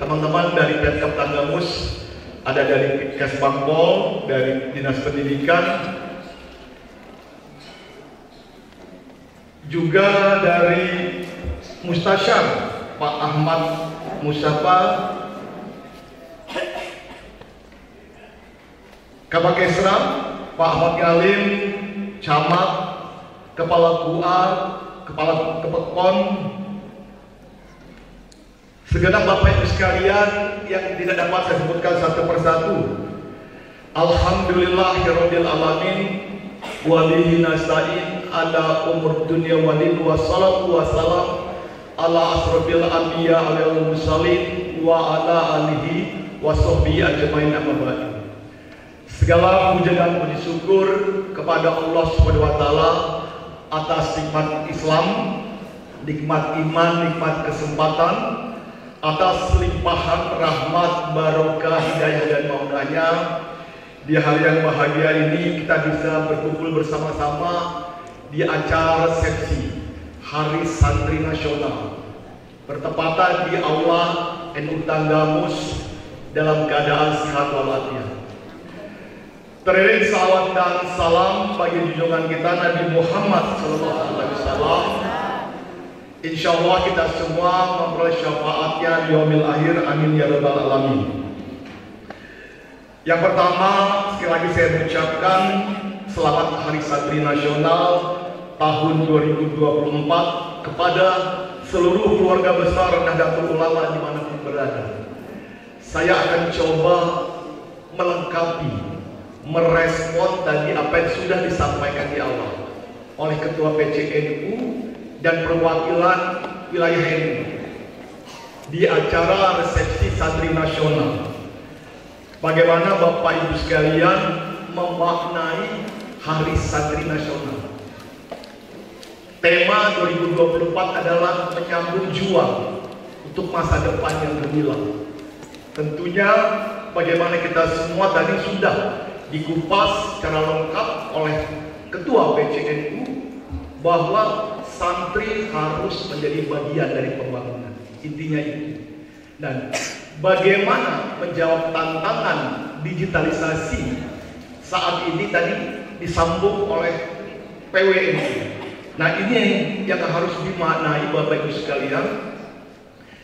G: teman-teman dari Pemkab Tanggamus, ada dari Kesbangpol, dari Dinas Pendidikan, juga dari Mustasyar Pak Ahmad Mustafa, Kabakesra Pak Ahmad Galim, Camat, Kepala KUA, Kepala Kepekon, segenap Bapak Ibu sekalian yang tidak dapat saya sebutkan satu persatu. Alhamdulillahirabbil alamin wa bihi nasta'in ala umur dunya walin wassalatu wassalam ala asrofil anbiya wal mursalin wa ala alihi wa sahbihi ajmain amma ba'du. Segala puja dan puji syukur kepada Allah Subhanahu wa taala atas nikmat Islam, nikmat iman, nikmat kesempatan, atas limpahan rahmat, barokah, hidayah dan maunanya. Di hari yang bahagia ini kita bisa berkumpul bersama-sama di acara resepsi Hari Santri Nasional, bertepatan di Aula NU Tanggamus dalam keadaan sehat walafiat. Teriring salawat dan salam bagi junjungan kita Nabi Muhammad SAW. Insya Allah kita semua memperoleh syafaatnya di yaumil akhir, amin ya rabbal alamin. Yang pertama, sekali lagi saya mengucapkan selamat Hari Santri Nasional tahun 2024 kepada seluruh keluarga besar Nahdlatul Ulama dimanapun berada. Saya akan coba melengkapi, merespon tadi apa yang sudah disampaikan di awal oleh Ketua PCNU dan perwakilan wilayah NU di acara resepsi Santri Nasional. Bagaimana Bapak Ibu sekalian memaknai Hari Santri Nasional? Tema 2024 adalah menyambung juang untuk masa depan yang gemilang. Tentunya bagaimana kita semua tadi sudah dikupas secara lengkap oleh Ketua PCNU bahwa santri harus menjadi bagian dari pembangunan. Intinya itu. Dan bagaimana menjawab tantangan digitalisasi saat ini tadi disambung oleh PWNU. Nah, ini yang harus dimaknai Bapak Ibu sekalian.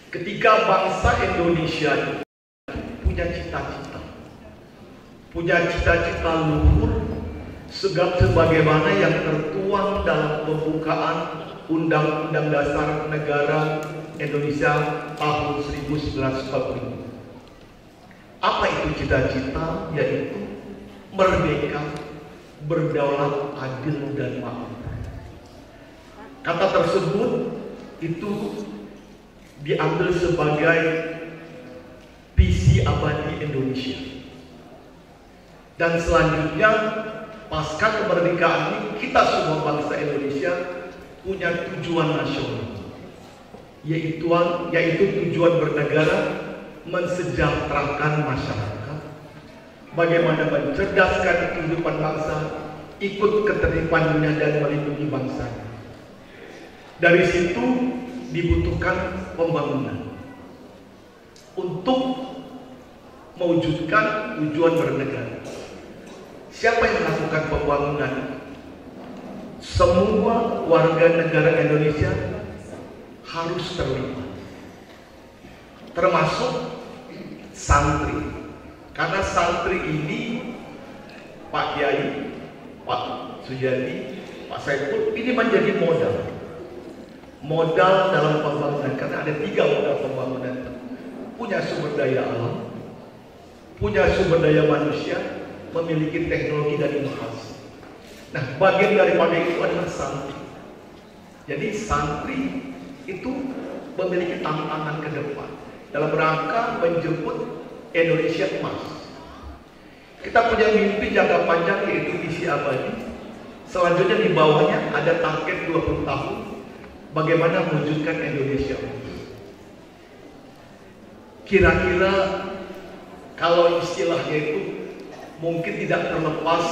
G: Ketika bangsa Indonesia punya cita-cita, punya cita-cita luhur sebagaimana yang tertuang dalam pembukaan Undang-Undang Dasar Negara Indonesia tahun 1945. Apa itu cita-cita? Yaitu merdeka, berdaulat, adil dan makmur. Kata tersebut itu diambil sebagai visi abadi Indonesia. Dan selanjutnya pasca kemerdekaan ini kita semua bangsa Indonesia punya tujuan nasional, yaitu tujuan bernegara, mensejahterakan masyarakat, bagaimana mencerdaskan kehidupan bangsa, ikut ketertiban dunia dan melindungi bangsa. Dari situ dibutuhkan pembangunan untuk mewujudkan tujuan bernegara. Siapa yang melakukan pembangunan? Semua warga negara Indonesia harus terlibat, termasuk santri. Karena santri ini, Pak Kiai, Pak Sujadi, Pak Saiful, ini menjadi modal dalam pembangunan. Karena ada 3 modal pembangunan: punya sumber daya alam, punya sumber daya manusia, memiliki teknologi dan inovasi. Nah, bagian daripada itu adalah santri. Jadi santri itu memiliki tantangan ke depan dalam rangka menjemput Indonesia emas. Kita punya mimpi jangka panjang yaitu visi abadi. Selanjutnya di bawahnya ada target 20 tahun bagaimana mewujudkan Indonesia emas. Kira-kira kalau istilahnya itu mungkin tidak terlepas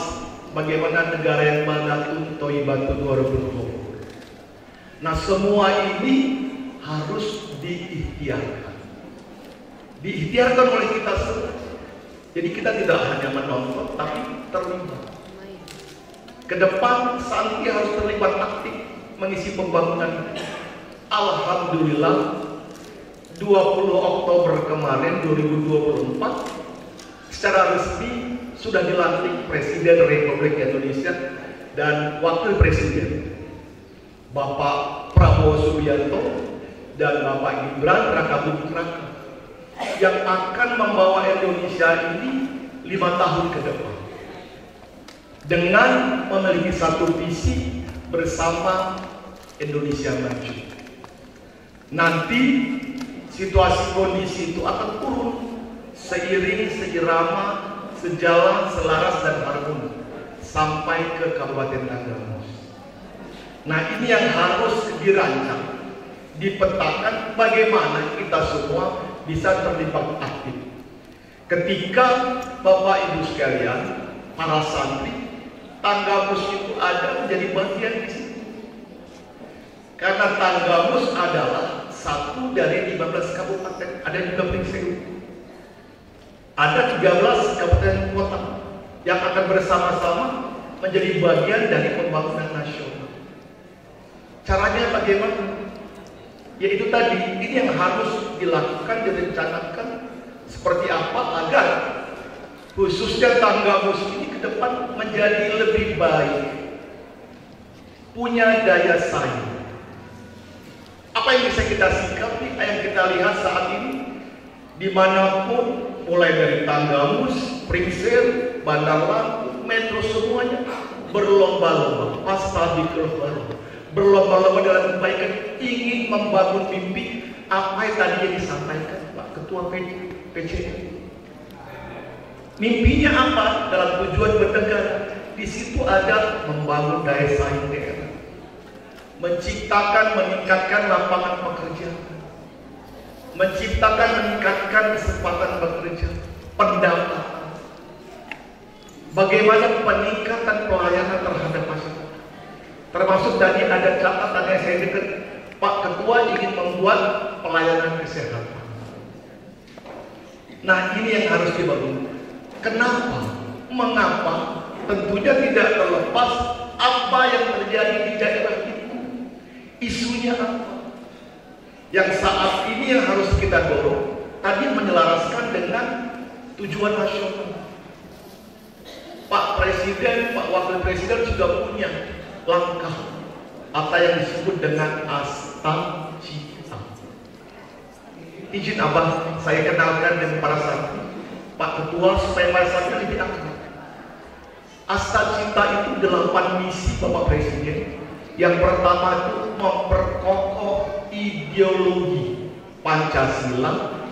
G: bagaimana negara yang Baldatun Toibatu 2020. Nah, semua ini harus diikhtiarkan. Diikhtiarkan oleh kita semua. Jadi kita tidak hanya menonton, tapi terlibat. Ke depan Santi harus terlibat aktif mengisi pembangunan. Alhamdulillah 20 Oktober kemarin 2024 secara resmi sudah dilantik Presiden Republik Indonesia dan Wakil Presiden Bapak Prabowo Subianto dan Bapak Gibran Rakabuming yang akan membawa Indonesia ini 5 tahun ke depan dengan memiliki satu visi bersama Indonesia Maju. Nanti situasi kondisi itu akan turun seiring, seirama, sejalan, selaras dan harmoni sampai ke Kabupaten Tanggamus. Nah, ini yang harus dirancang, dipetakan bagaimana kita semua bisa terlibat aktif. Ketika Bapak Ibu sekalian, para santri, Tanggamus itu ada menjadi bagian di sini. Karena Tanggamus adalah satu dari 15 kabupaten, ada juga Pringseu. Ada 13 kabupaten kota yang akan bersama-sama menjadi bagian dari pembangunan nasional. Caranya bagaimana? Yaitu tadi, ini yang harus dilakukan, direncanakan seperti apa agar khususnya Tanggamus ini ke depan menjadi lebih baik, punya daya saing. Apa yang bisa kita sikapi, yang kita lihat saat ini dimanapun, mulai dari Tanggamus, Pringseu, Bandar Lampung, Metro, semuanya berlomba-lomba, berlomba-lomba dalam kebaikan, ingin membangun mimpi apa yang tadi yang disampaikan Pak Ketua PCN. Mimpinya apa? Dalam tujuan bernegara. Di situ ada membangun daya saing daerah, menciptakan, meningkatkan lapangan pekerjaan, menciptakan, meningkatkan kesempatan bekerja, pendapatan, bagaimana peningkatan pelayanan terhadap masyarakat. Termasuk tadi ada catatan yang saya dengar, Pak Ketua ingin membuat pelayanan kesehatan. Nah, ini yang harus dibangun. Kenapa? Mengapa? Tentunya tidak terlepas apa yang terjadi di daerah itu. Isunya apa? Yang saat ini yang harus kita dorong, tadi menyelaraskan dengan tujuan nasional. Pak Presiden, Pak Wakil Presiden sudah punya langkah apa yang disebut dengan Asta Cita. Izin Abah saya kenalkan dengan para santri, Pak Ketua, supaya para santri lebih akrab. Asta Cita itu 8 misi Bapak Presiden. Yang pertama itu memperkokoh ideologi Pancasila,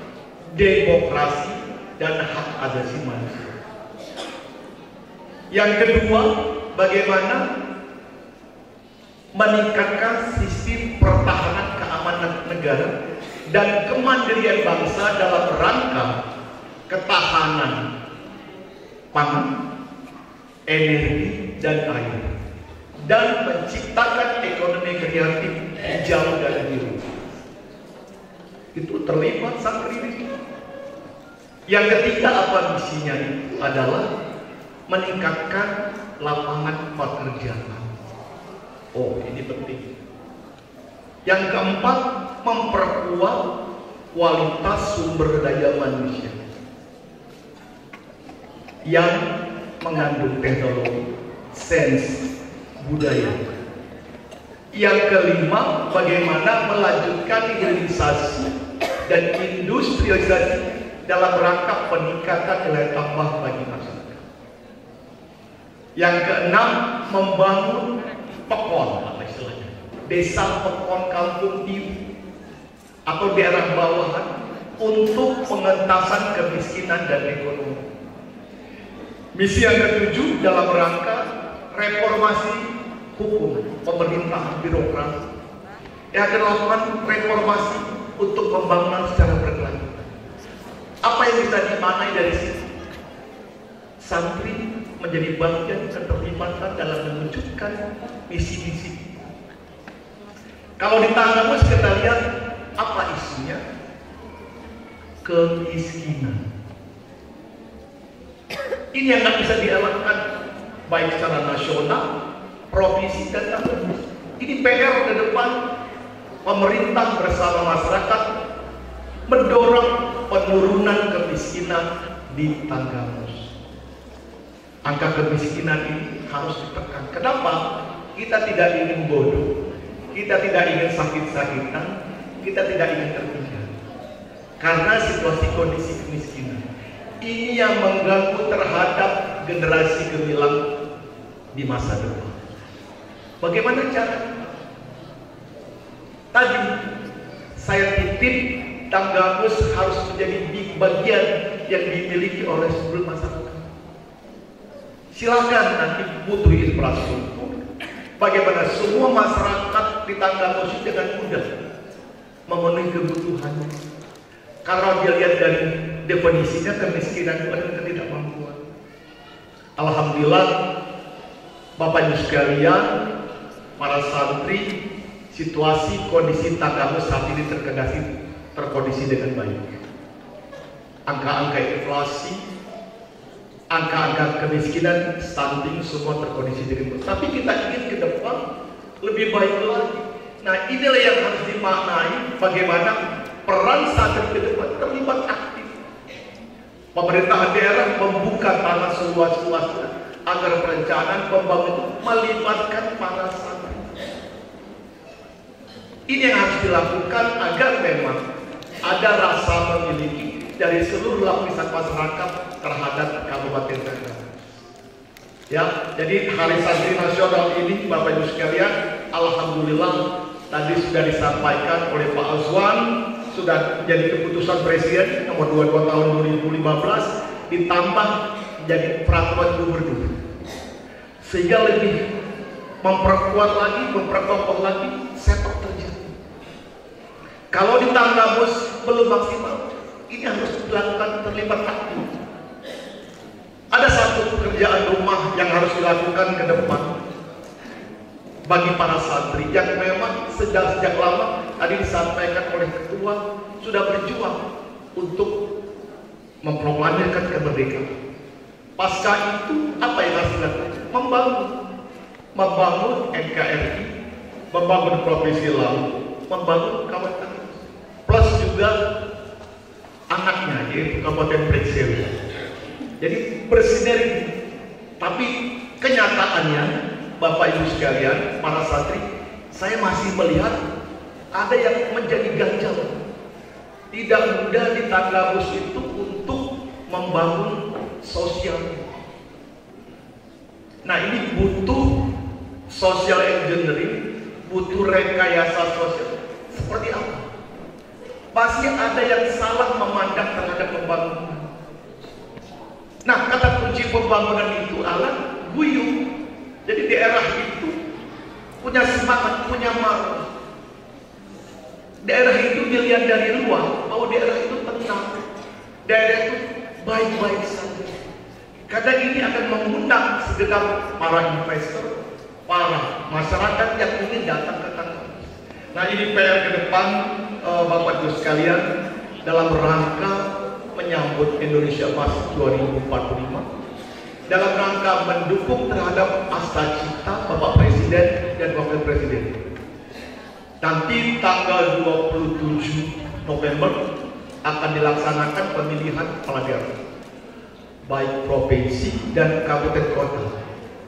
G: demokrasi, dan hak asasi manusia. Yang kedua, bagaimana meningkatkan sistem pertahanan keamanan negara dan kemandirian bangsa dalam rangka ketahanan pangan, energi, dan air, dan menciptakan ekonomi kreatif hijau dan biru. Itu terlibat santri ini. Yang ketiga apa misinya itu adalah meningkatkan lapangan pekerjaan. Oh, ini penting. Yang keempat, memperkuat kualitas sumber daya manusia yang mengandung teknologi, sains, budaya. Yang kelima, bagaimana melanjutkan hilirisasi dan industrialisasi dalam rangka peningkatan nilai tambah bagi masyarakat. Yang keenam, membangun PEKON, apa istilahnya? Desa Pekon Kampung Tiwi. atau daerah bawahan untuk pengentasan kemiskinan dan ekonomi. Misi yang ketujuh dalam rangka reformasi hukum, pemerintahan, birokrasi yang akan melakukan reformasi untuk pembangunan secara berkelanjutan. Apa yang bisa dimaknai dari sini? Santri menjadi bagian keterlibatan dalam mewujudkan misi-misi. Kalau di Tanggamus kita lihat apa isunya? Kemiskinan. Ini yang nggak bisa dielakkan baik secara nasional, provinsi dan Tanggamus. Ini PR ke depan pemerintah bersama masyarakat mendorong penurunan kemiskinan di Tanggamus. Angka kemiskinan ini harus ditekan. Kenapa? Kita tidak ingin bodoh, kita tidak ingin sakit-sakitan, kita tidak ingin tertinggal. Karena situasi kondisi kemiskinan ini yang mengganggu terhadap generasi gemilang di masa depan. Bagaimana cara? Tadi saya titip Tanggamus harus menjadi bagian yang dimiliki oleh seluruh masyarakat. Silakan nanti butuh infrastruktur. Bagaimana semua masyarakat di Tanggamus dengan mudah memenuhi kebutuhannya. Karena dia lihat dari definisinya kemiskinan itu adalah ketidakmampuan. Alhamdulillah, Bapak Ibu sekalian, para santri, situasi kondisi Tanggamus saat ini terkondisi dengan baik. Angka-angka inflasi, angka-angka kemiskinan, stunting semua terkondisi dengan baik. Tapi kita ingin ke depan lebih baik lagi. Nah, inilah yang harus dimaknai bagaimana peran santri ke depan terlibat aktif. Pemerintahan daerah membuka tanah seluas-luasnya agar perencanaan pembangunan melibatkan para santri. Ini yang harus dilakukan agar memang ada rasa memiliki dari seluruh lapisan masyarakat terhadap Kabupaten Tanggamus. Ya, jadi Hari Santri Nasional ini, Bapak Ibu sekalian, alhamdulillah tadi sudah disampaikan oleh Pak Azwan, sudah menjadi keputusan Presiden nomor 22 tahun 2015 ditambah menjadi peraturan gubernur, sehingga lebih memperkuat lagi, memperkokoh lagi sepak terjang. Kalau di Tanggamus belum maksimal, ini harus dilakukan terlibat aktif. Ada satu pekerjaan rumah yang harus dilakukan ke depan bagi para santri yang memang sejak lama tadi disampaikan oleh ketua sudah berjuang untuk memproklamirkan kemerdekaan. Pasca itu apa yang harus dilakukan? Membangun NKRI, membangun Provinsi Lampung, membangun kawasan plus juga anaknya yaitu Kabupaten Prinsip. Jadi bersinergi. Tapi kenyataannya Bapak Ibu sekalian, para santri, saya masih melihat ada yang menjadi ganjal. Tidak mudah di Tanggamus itu untuk membangun sosial. Nah, ini butuh social engineering, butuh rekayasa sosial. Seperti apa? Pasti ada yang salah memandang terhadap pembangunan. Nah, kata kunci pembangunan itu adalah guyup. Jadi daerah itu punya semangat, punya marah. Daerah itu dilihat dari luar bahwa daerah itu tenang, daerah itu baik-baik saja. Karena ini akan mengundang segenap para investor, para masyarakat yang ingin datang ke Tanggamus. Nah, ini PR ke depan Bapak Ibu sekalian dalam rangka menyambut Indonesia Emas 2045. Dalam rangka mendukung terhadap cita Bapak Presiden dan Wakil Presiden. Nanti tanggal 27 November akan dilaksanakan pemilihan kepala daerah, baik provinsi dan kabupaten kota.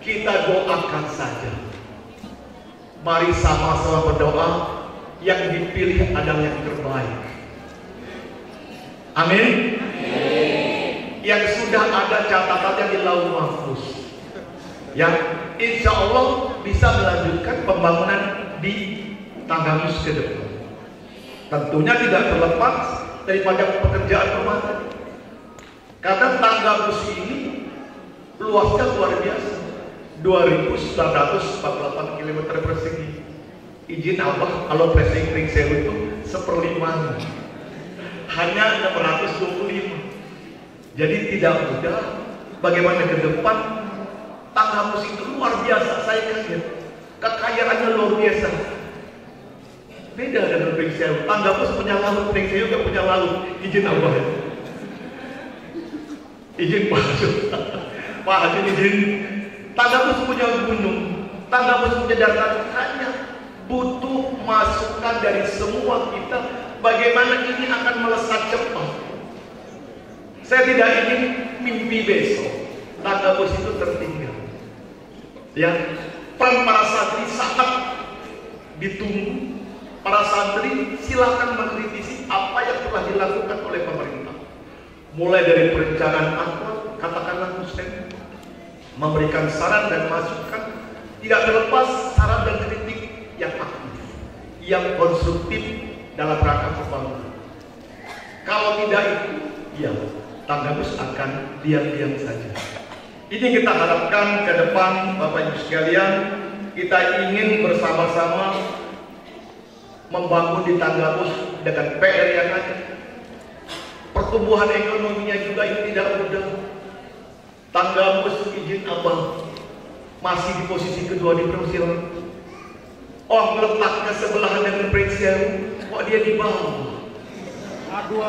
G: Kita doakan saja. Mari sama-sama berdoa, yang dipilih adalah yang terbaik. Amin. Yang sudah ada catatannya di Lauh Mahfuz, yang insya Allah bisa melanjutkan pembangunan di Tanggamus ke depan. Tentunya tidak terlepas daripada pekerjaan rumah tadi. Karena tangga besi ini luasnya luar biasa, 2.948 km persegi. Izin Abah kalau pressing ring sewu itu 1/5, hanya 625. Jadi tidak mudah. Bagaimana ke depan tangga besi itu luar biasa. Saya kaget, kekayaannya luar biasa. Beda dengan ring sewu. Tangga besi punya laut, ring sewu gak punya laut. Izin Abah. Izin Pak Pak Haji izin. Tangga besi punya gunung, tangga besi punya dataran, hanya butuh masukan dari semua kita. Bagaimana ini akan melesat cepat. Saya tidak ingin mimpi besok tangga besi itu tertinggal. Ya, peran para santri sangat ditunggu. Para santri silakan mengkritisi apa yang telah dilakukan oleh pemerintah. Mulai dari perencanaan angkot, katakanlah Muslim, memberikan saran dan masukan, tidak terlepas saran dan kritik yang aktif, yang konstruktif dalam rangka pembangunan. Kalau tidak itu, ya tangga bus akan diam-diam saja. Ini kita harapkan ke depan, Bapak Ibu sekalian, kita ingin bersama-sama membangun di tangga bus dengan PR yang ada. Pertumbuhan ekonominya juga ini tidak mudah. Tangga bus izin Abang masih di posisi kedua di Persilang. Oh, letaknya sebelahan dengan Prinsewu, kok dia di bawah? Aduh.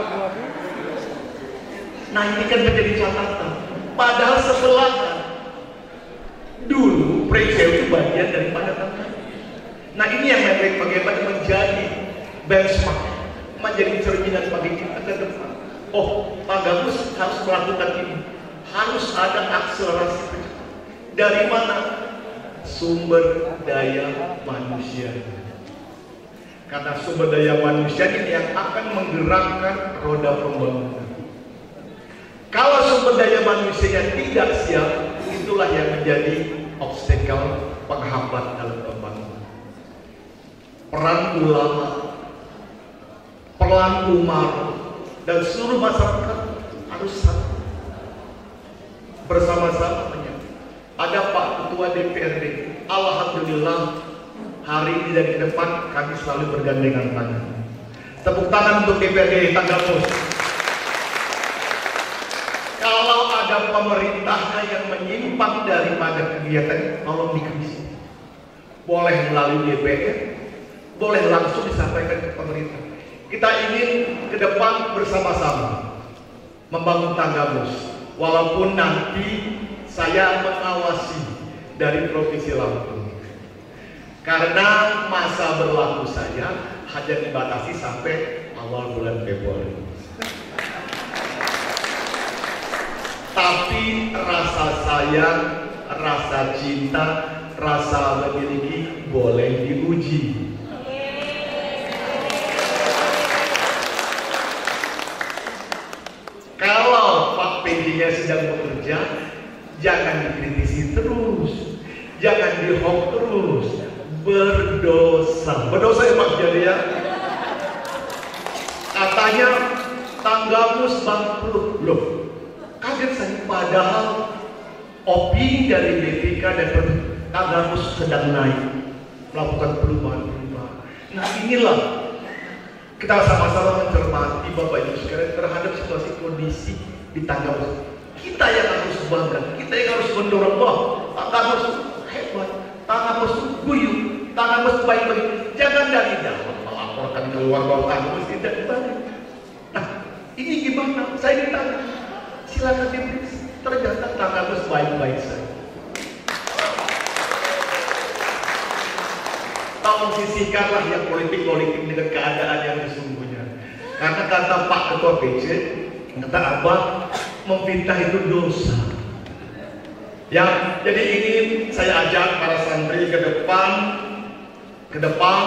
G: Nah, ini kan menjadi catatan. Padahal sebelahan. Dulu Prinsewu itu bagian daripada tangga. Nah, ini yang menarik, bagaimana menjadi benchmark, menjadi cerminan bagi kita ke depan. Oh, tangga bus harus melakukan ini. Harus ada akselerasi. Dari mana? Sumber daya manusia. Karena sumber daya manusia ini yang akan menggerakkan roda pembangunan. Kalau sumber daya manusia tidak siap, itulah yang menjadi obstacle, penghambat dalam pembangunan. Peran ulama, peran umat, dan seluruh masyarakat harus satu. Bersama-sama. Ada Pak Ketua DPRD. Alhamdulillah hari ini dan ke depan kami selalu bergandengan tangan. Tepuk tangan untuk DPRD Tangga Bus. Kalau ada pemerintah yang menyimpang daripada kegiatan, tolong dikritisi. Boleh melalui DPR, boleh langsung disampaikan ke pemerintah. Kita ingin ke depan bersama-sama membangun Tangga Bus. Walaupun nanti saya mengawasi dari Provinsi Lampung, karena masa berlaku saya hanya dibatasi sampai awal bulan Februari. Tapi rasa sayang, rasa cinta, rasa memiliki boleh diuji. Kalau Pak PJ-nya sedang bekerja, jangan dikritisi terus, jangan dihok terus, berdosa. Berdosa ya Pak jadi ya. Katanya Tangga Bus bangkrut. Loh, kaget saya. Padahal opini dari BPK dan Tangga Bus sedang naik, melakukan perubahan-perubahan. Nah, inilah kita sama-sama mencermati Bapak Ibu sekalian terhadap situasi kondisi di Tangga Bus. Kita yang harus bangga, kita yang harus mendorong bahwa Tangga Bus hebat, Tangga Bus guyup, Tangga Bus baik-baik. Jangan dari dalam melaporkan keluar bahwa Tangga Bus tidak baik. Nah, ini gimana? Saya ditanya, silakan diperiksa. Ternyata Tangga Bus baik-baik saja. Tolong sisihkanlah yang politik-politik dengan keadaan yang sesungguhnya. Karena kata Pak Ketua PJ, kata Abang, memfitnah itu dosa. Ya, jadi ini saya ajak para santri ke depan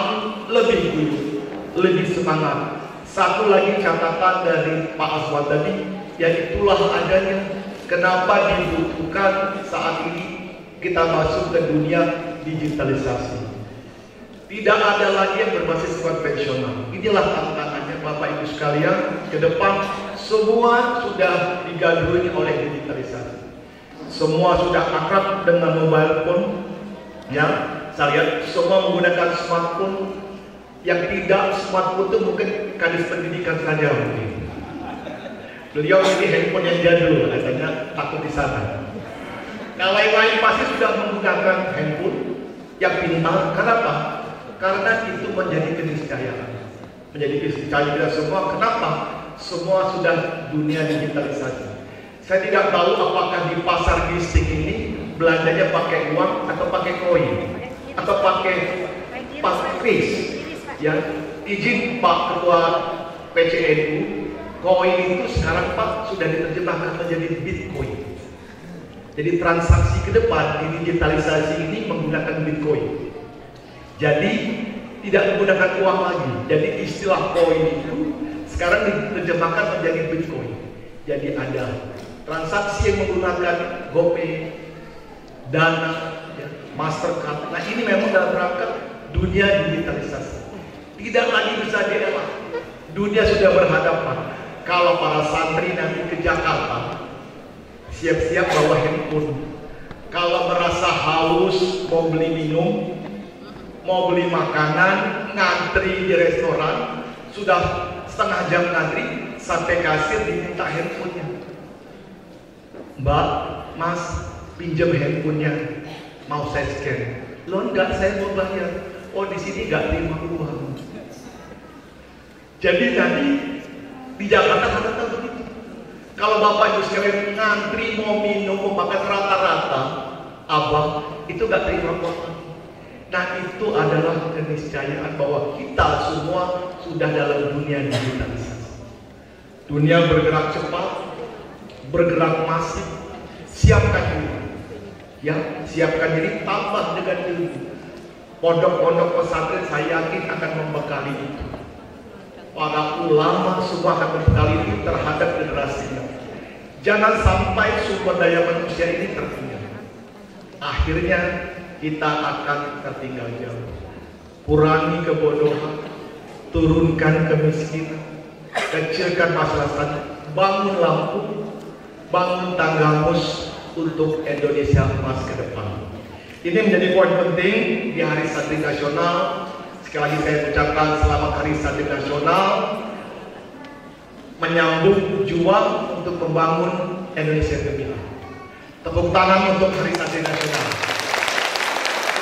G: lebih guyup, lebih semangat. Satu lagi catatan dari Pak Aswad tadi, ya itulah adanya kenapa dibutuhkan saat ini kita masuk ke dunia digitalisasi. Tidak ada lagi yang berbasis konvensional. Inilah tantangannya Bapak Ibu sekalian. Ke depan semua sudah digandrungi oleh digitalisasi. Semua sudah akrab dengan mobile phone. Ya, saya lihat semua menggunakan smartphone. Yang tidak smartphone itu mungkin kadis pendidikan saja mungkin. Beliau ini handphone yang jadul, katanya takut di sana. Kalau yang lain pasti sudah menggunakan handphone yang pintar. Kenapa? Karena itu menjadi keniscayaan. Menjadi keniscayaan kita semua. Kenapa? Semua sudah dunia digitalisasi. Saya tidak tahu apakah di pasar gising ini belanjanya pakai uang atau pakai koin atau pakai kris. Ya, izin Pak Ketua PCNU, koin itu sekarang Pak sudah diterjemahkan menjadi Bitcoin. Jadi transaksi ke depan di digitalisasi ini menggunakan Bitcoin. Jadi tidak menggunakan uang lagi. Jadi istilah koin itu sekarang diterjemahkan menjadi Bitcoin. Jadi ada transaksi yang menggunakan GoPay, Dana, ya, Mastercard. Nah ini memang dalam rangka dunia digitalisasi. Tidak lagi bisa dielak. Dunia sudah berhadapan. Kalau para santri nanti ke Jakarta, siap-siap bawa handphone. Kalau merasa haus, mau beli minum, mau beli makanan, ngantri di restoran, sudah setengah jam ngantri, sampai kasir diminta handphonenya. Mbak, Mas, pinjam handphonenya, mau saya scan. Loh enggak, saya mau bayar. Oh di sini nggak terima uang. Jadi tadi di Jakarta ada begitu. Kalau Bapak Ibu sekalian ngantri mau minum, mau makan rata-rata, abang itu nggak terima uang. Nah itu adalah keniscayaan bahwa kita semua sudah dalam dunia digitalisasi. Dunia bergerak cepat, bergerak masif. Siapkan diri, ya siapkan diri, tambah dengan ilmu. Pondok-pondok pesantren saya yakin akan membekali itu. Para ulama semua akan membekali itu terhadap generasinya. Jangan sampai sumber daya manusia ini tertinggal. Akhirnya kita akan tertinggal jauh. Kurangi kebodohan, turunkan kemiskinan, kecilkan masalah, bangun lampu, bangun tangga mus untuk Indonesia emas ke depan. Ini menjadi poin penting di Hari Santri Nasional. Sekali lagi saya ucapkan selamat Hari Santri Nasional, menyambung juang untuk membangun Indonesia gemilang. Tepuk tangan untuk Hari Santri Nasional.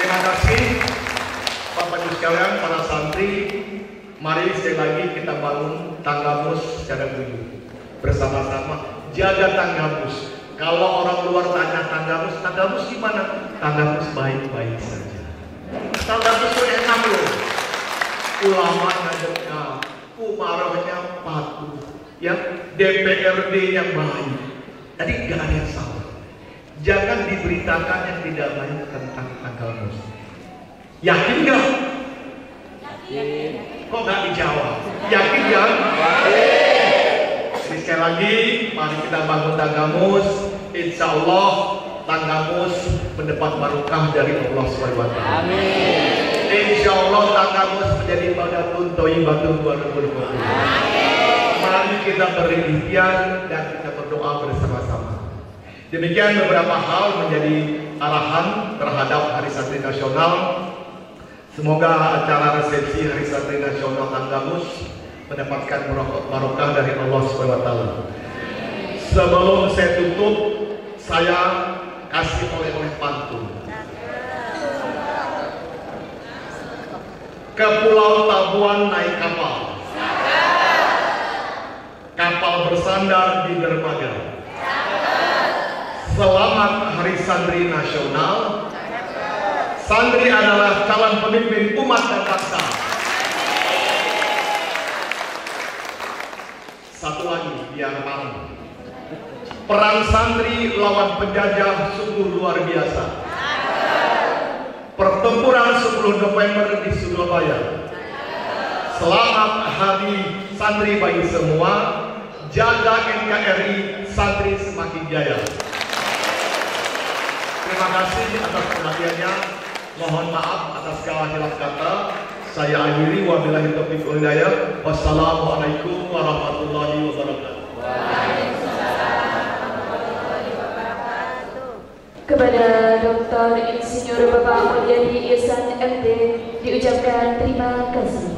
G: Terima kasih Bapak Ibu sekalian, para santri. Mari sekali lagi kita bangun tangga mus secara guyup bersama-sama. Jaga tangga mus. Kalau orang luar tanya tangga mus gimana? Tangga mus baik-baik saja. Tangga mus itu enak loh. Ulamanya dekat, umarahnya patuh, ya DPRD-nya baik. Tadi nggak ada yang salah. Jangan diberitakan yang tidak baik tentang tangga mus. Yakin nggak? Kok nggak dijawab? Yakin kan? Jadi sekali lagi, mari kita bangun tangga mus. Insya Allah tangga mus mendapat barokah dari Allah SWT. Amin. Insya Allah tangga mus menjadi badatun thayyibatun wa nurun. Mari kita berikhtiar dan kita berdoa bersama-sama. Demikian beberapa hal menjadi arahan terhadap Hari Santri Nasional. Semoga acara resepsi Hari Santri Nasional tangga mus mendapatkan barokah dari Allah SWT. Sebelum saya tutup, saya kasih oleh-oleh pantun. Ke Pulau Tabuan naik kapal. Kapal bersandar di dermaga. Selamat Hari Santri Nasional. Santri adalah calon pemimpin umat dan bangsa. Satu lagi biar paham. Perang santri lawan penjajah sungguh luar biasa. Pertempuran 10 November di Surabaya. Selamat Hari Santri bagi semua. Jaga NKRI, santri semakin jaya. Terima kasih atas perhatiannya. Mohon maaf atas segala hilaf kata. Saya akhiri, wabillahi taufiq wal hidayah. Wassalamualaikum warahmatullahi wabarakatuh.
E: Kepada Dr. Insinyur Bapak Mulyadi Ihsan MD diucapkan terima kasih.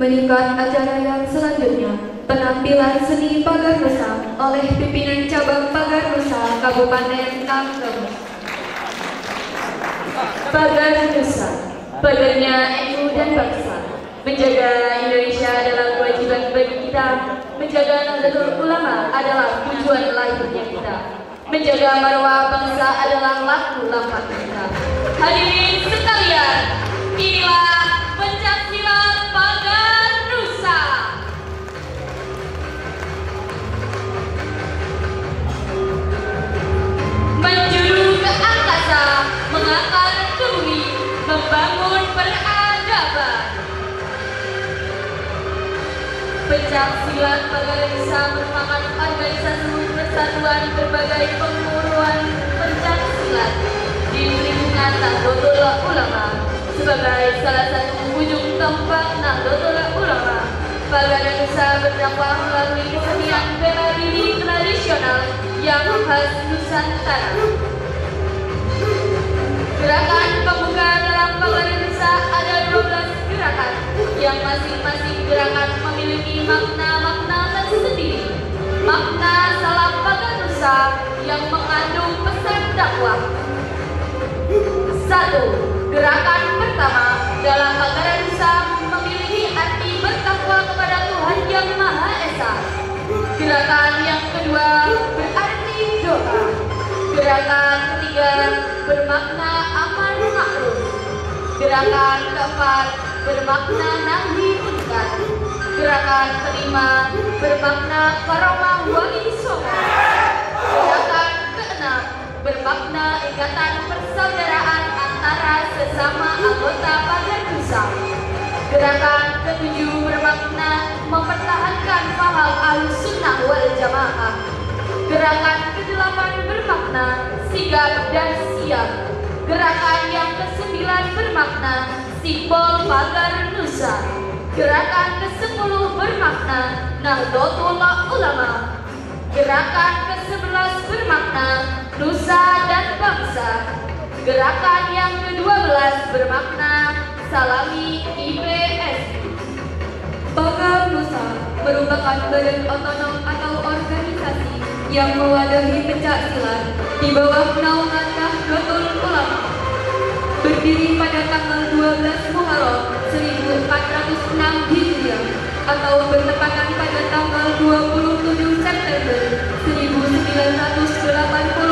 A: Meningkat acara yang selanjutnya, penampilan seni Pagar Nusa oleh pimpinan cabang Pagar Nusa Kabupaten Tanggamus.
E: Pagar Nusa, pagarnya NU dan bangsa. Menjaga Indonesia adalah kewajiban bagi kita. Menjaga Nahdlatul Ulama adalah tujuan lahirnya kita. Menjaga marwah bangsa adalah laku lampah kita. Hadirin sekalian, inilah pencaksilat Pagar Nusa. Menjuru ke angkasa, mengakar ke bumi, membangun peradaban. Pencaksilat Pagar Nusa merupakan organisasi persatuan berbagai penguruan pencaksilat di lingkungan Nahdlatul Ulama. Sebagai salah satu ujung tombak Nahdlatul Ulama, Pagar Nusa berdakwah melalui kesenian bela diri tradisional yang khas Nusantara. Gerakan pembuka dalam Pagar Nusa ada 12 gerakan yang masing-masing gerakan memiliki makna-makna tersendiri. Makna salam Pagar Nusa yang mengandung pesan dakwah. 1. Gerakan pertama dalam Pagar Nusa memiliki arti bertakwa kepada Tuhan Yang Maha Esa. Gerakan yang kedua berarti doa. Gerakan ketiga bermakna amar ma'ruf. Gerakan keempat bermakna nahi munkar. Gerakan kelima bermakna karomah wali songo. Gerakan keenam bermakna ikatan persaudaraan antara sesama anggota Pagar Nusa. Gerakan ketujuh bermakna mempertahankan paham Ahlussunnah wal Jamaah. Gerakan kedelapan bermakna sigap dan siap. Gerakan yang kesembilan bermakna simbol Pagar Nusa. Gerakan ke-10 bermakna Nahdlatul Ulama. Gerakan ke-11 bermakna Nusa dan bangsa. Gerakan yang ke-12 bermakna Salami IPS.
A: Pagar Nusa merupakan badan otonom atau organisasi yang mewadahi pencaksilat di bawah naungan Nahdlatul Ulama. Berdiri pada tanggal 12 Muharram 1406 Hijriah atau bertepatan pada tanggal 27 September 1980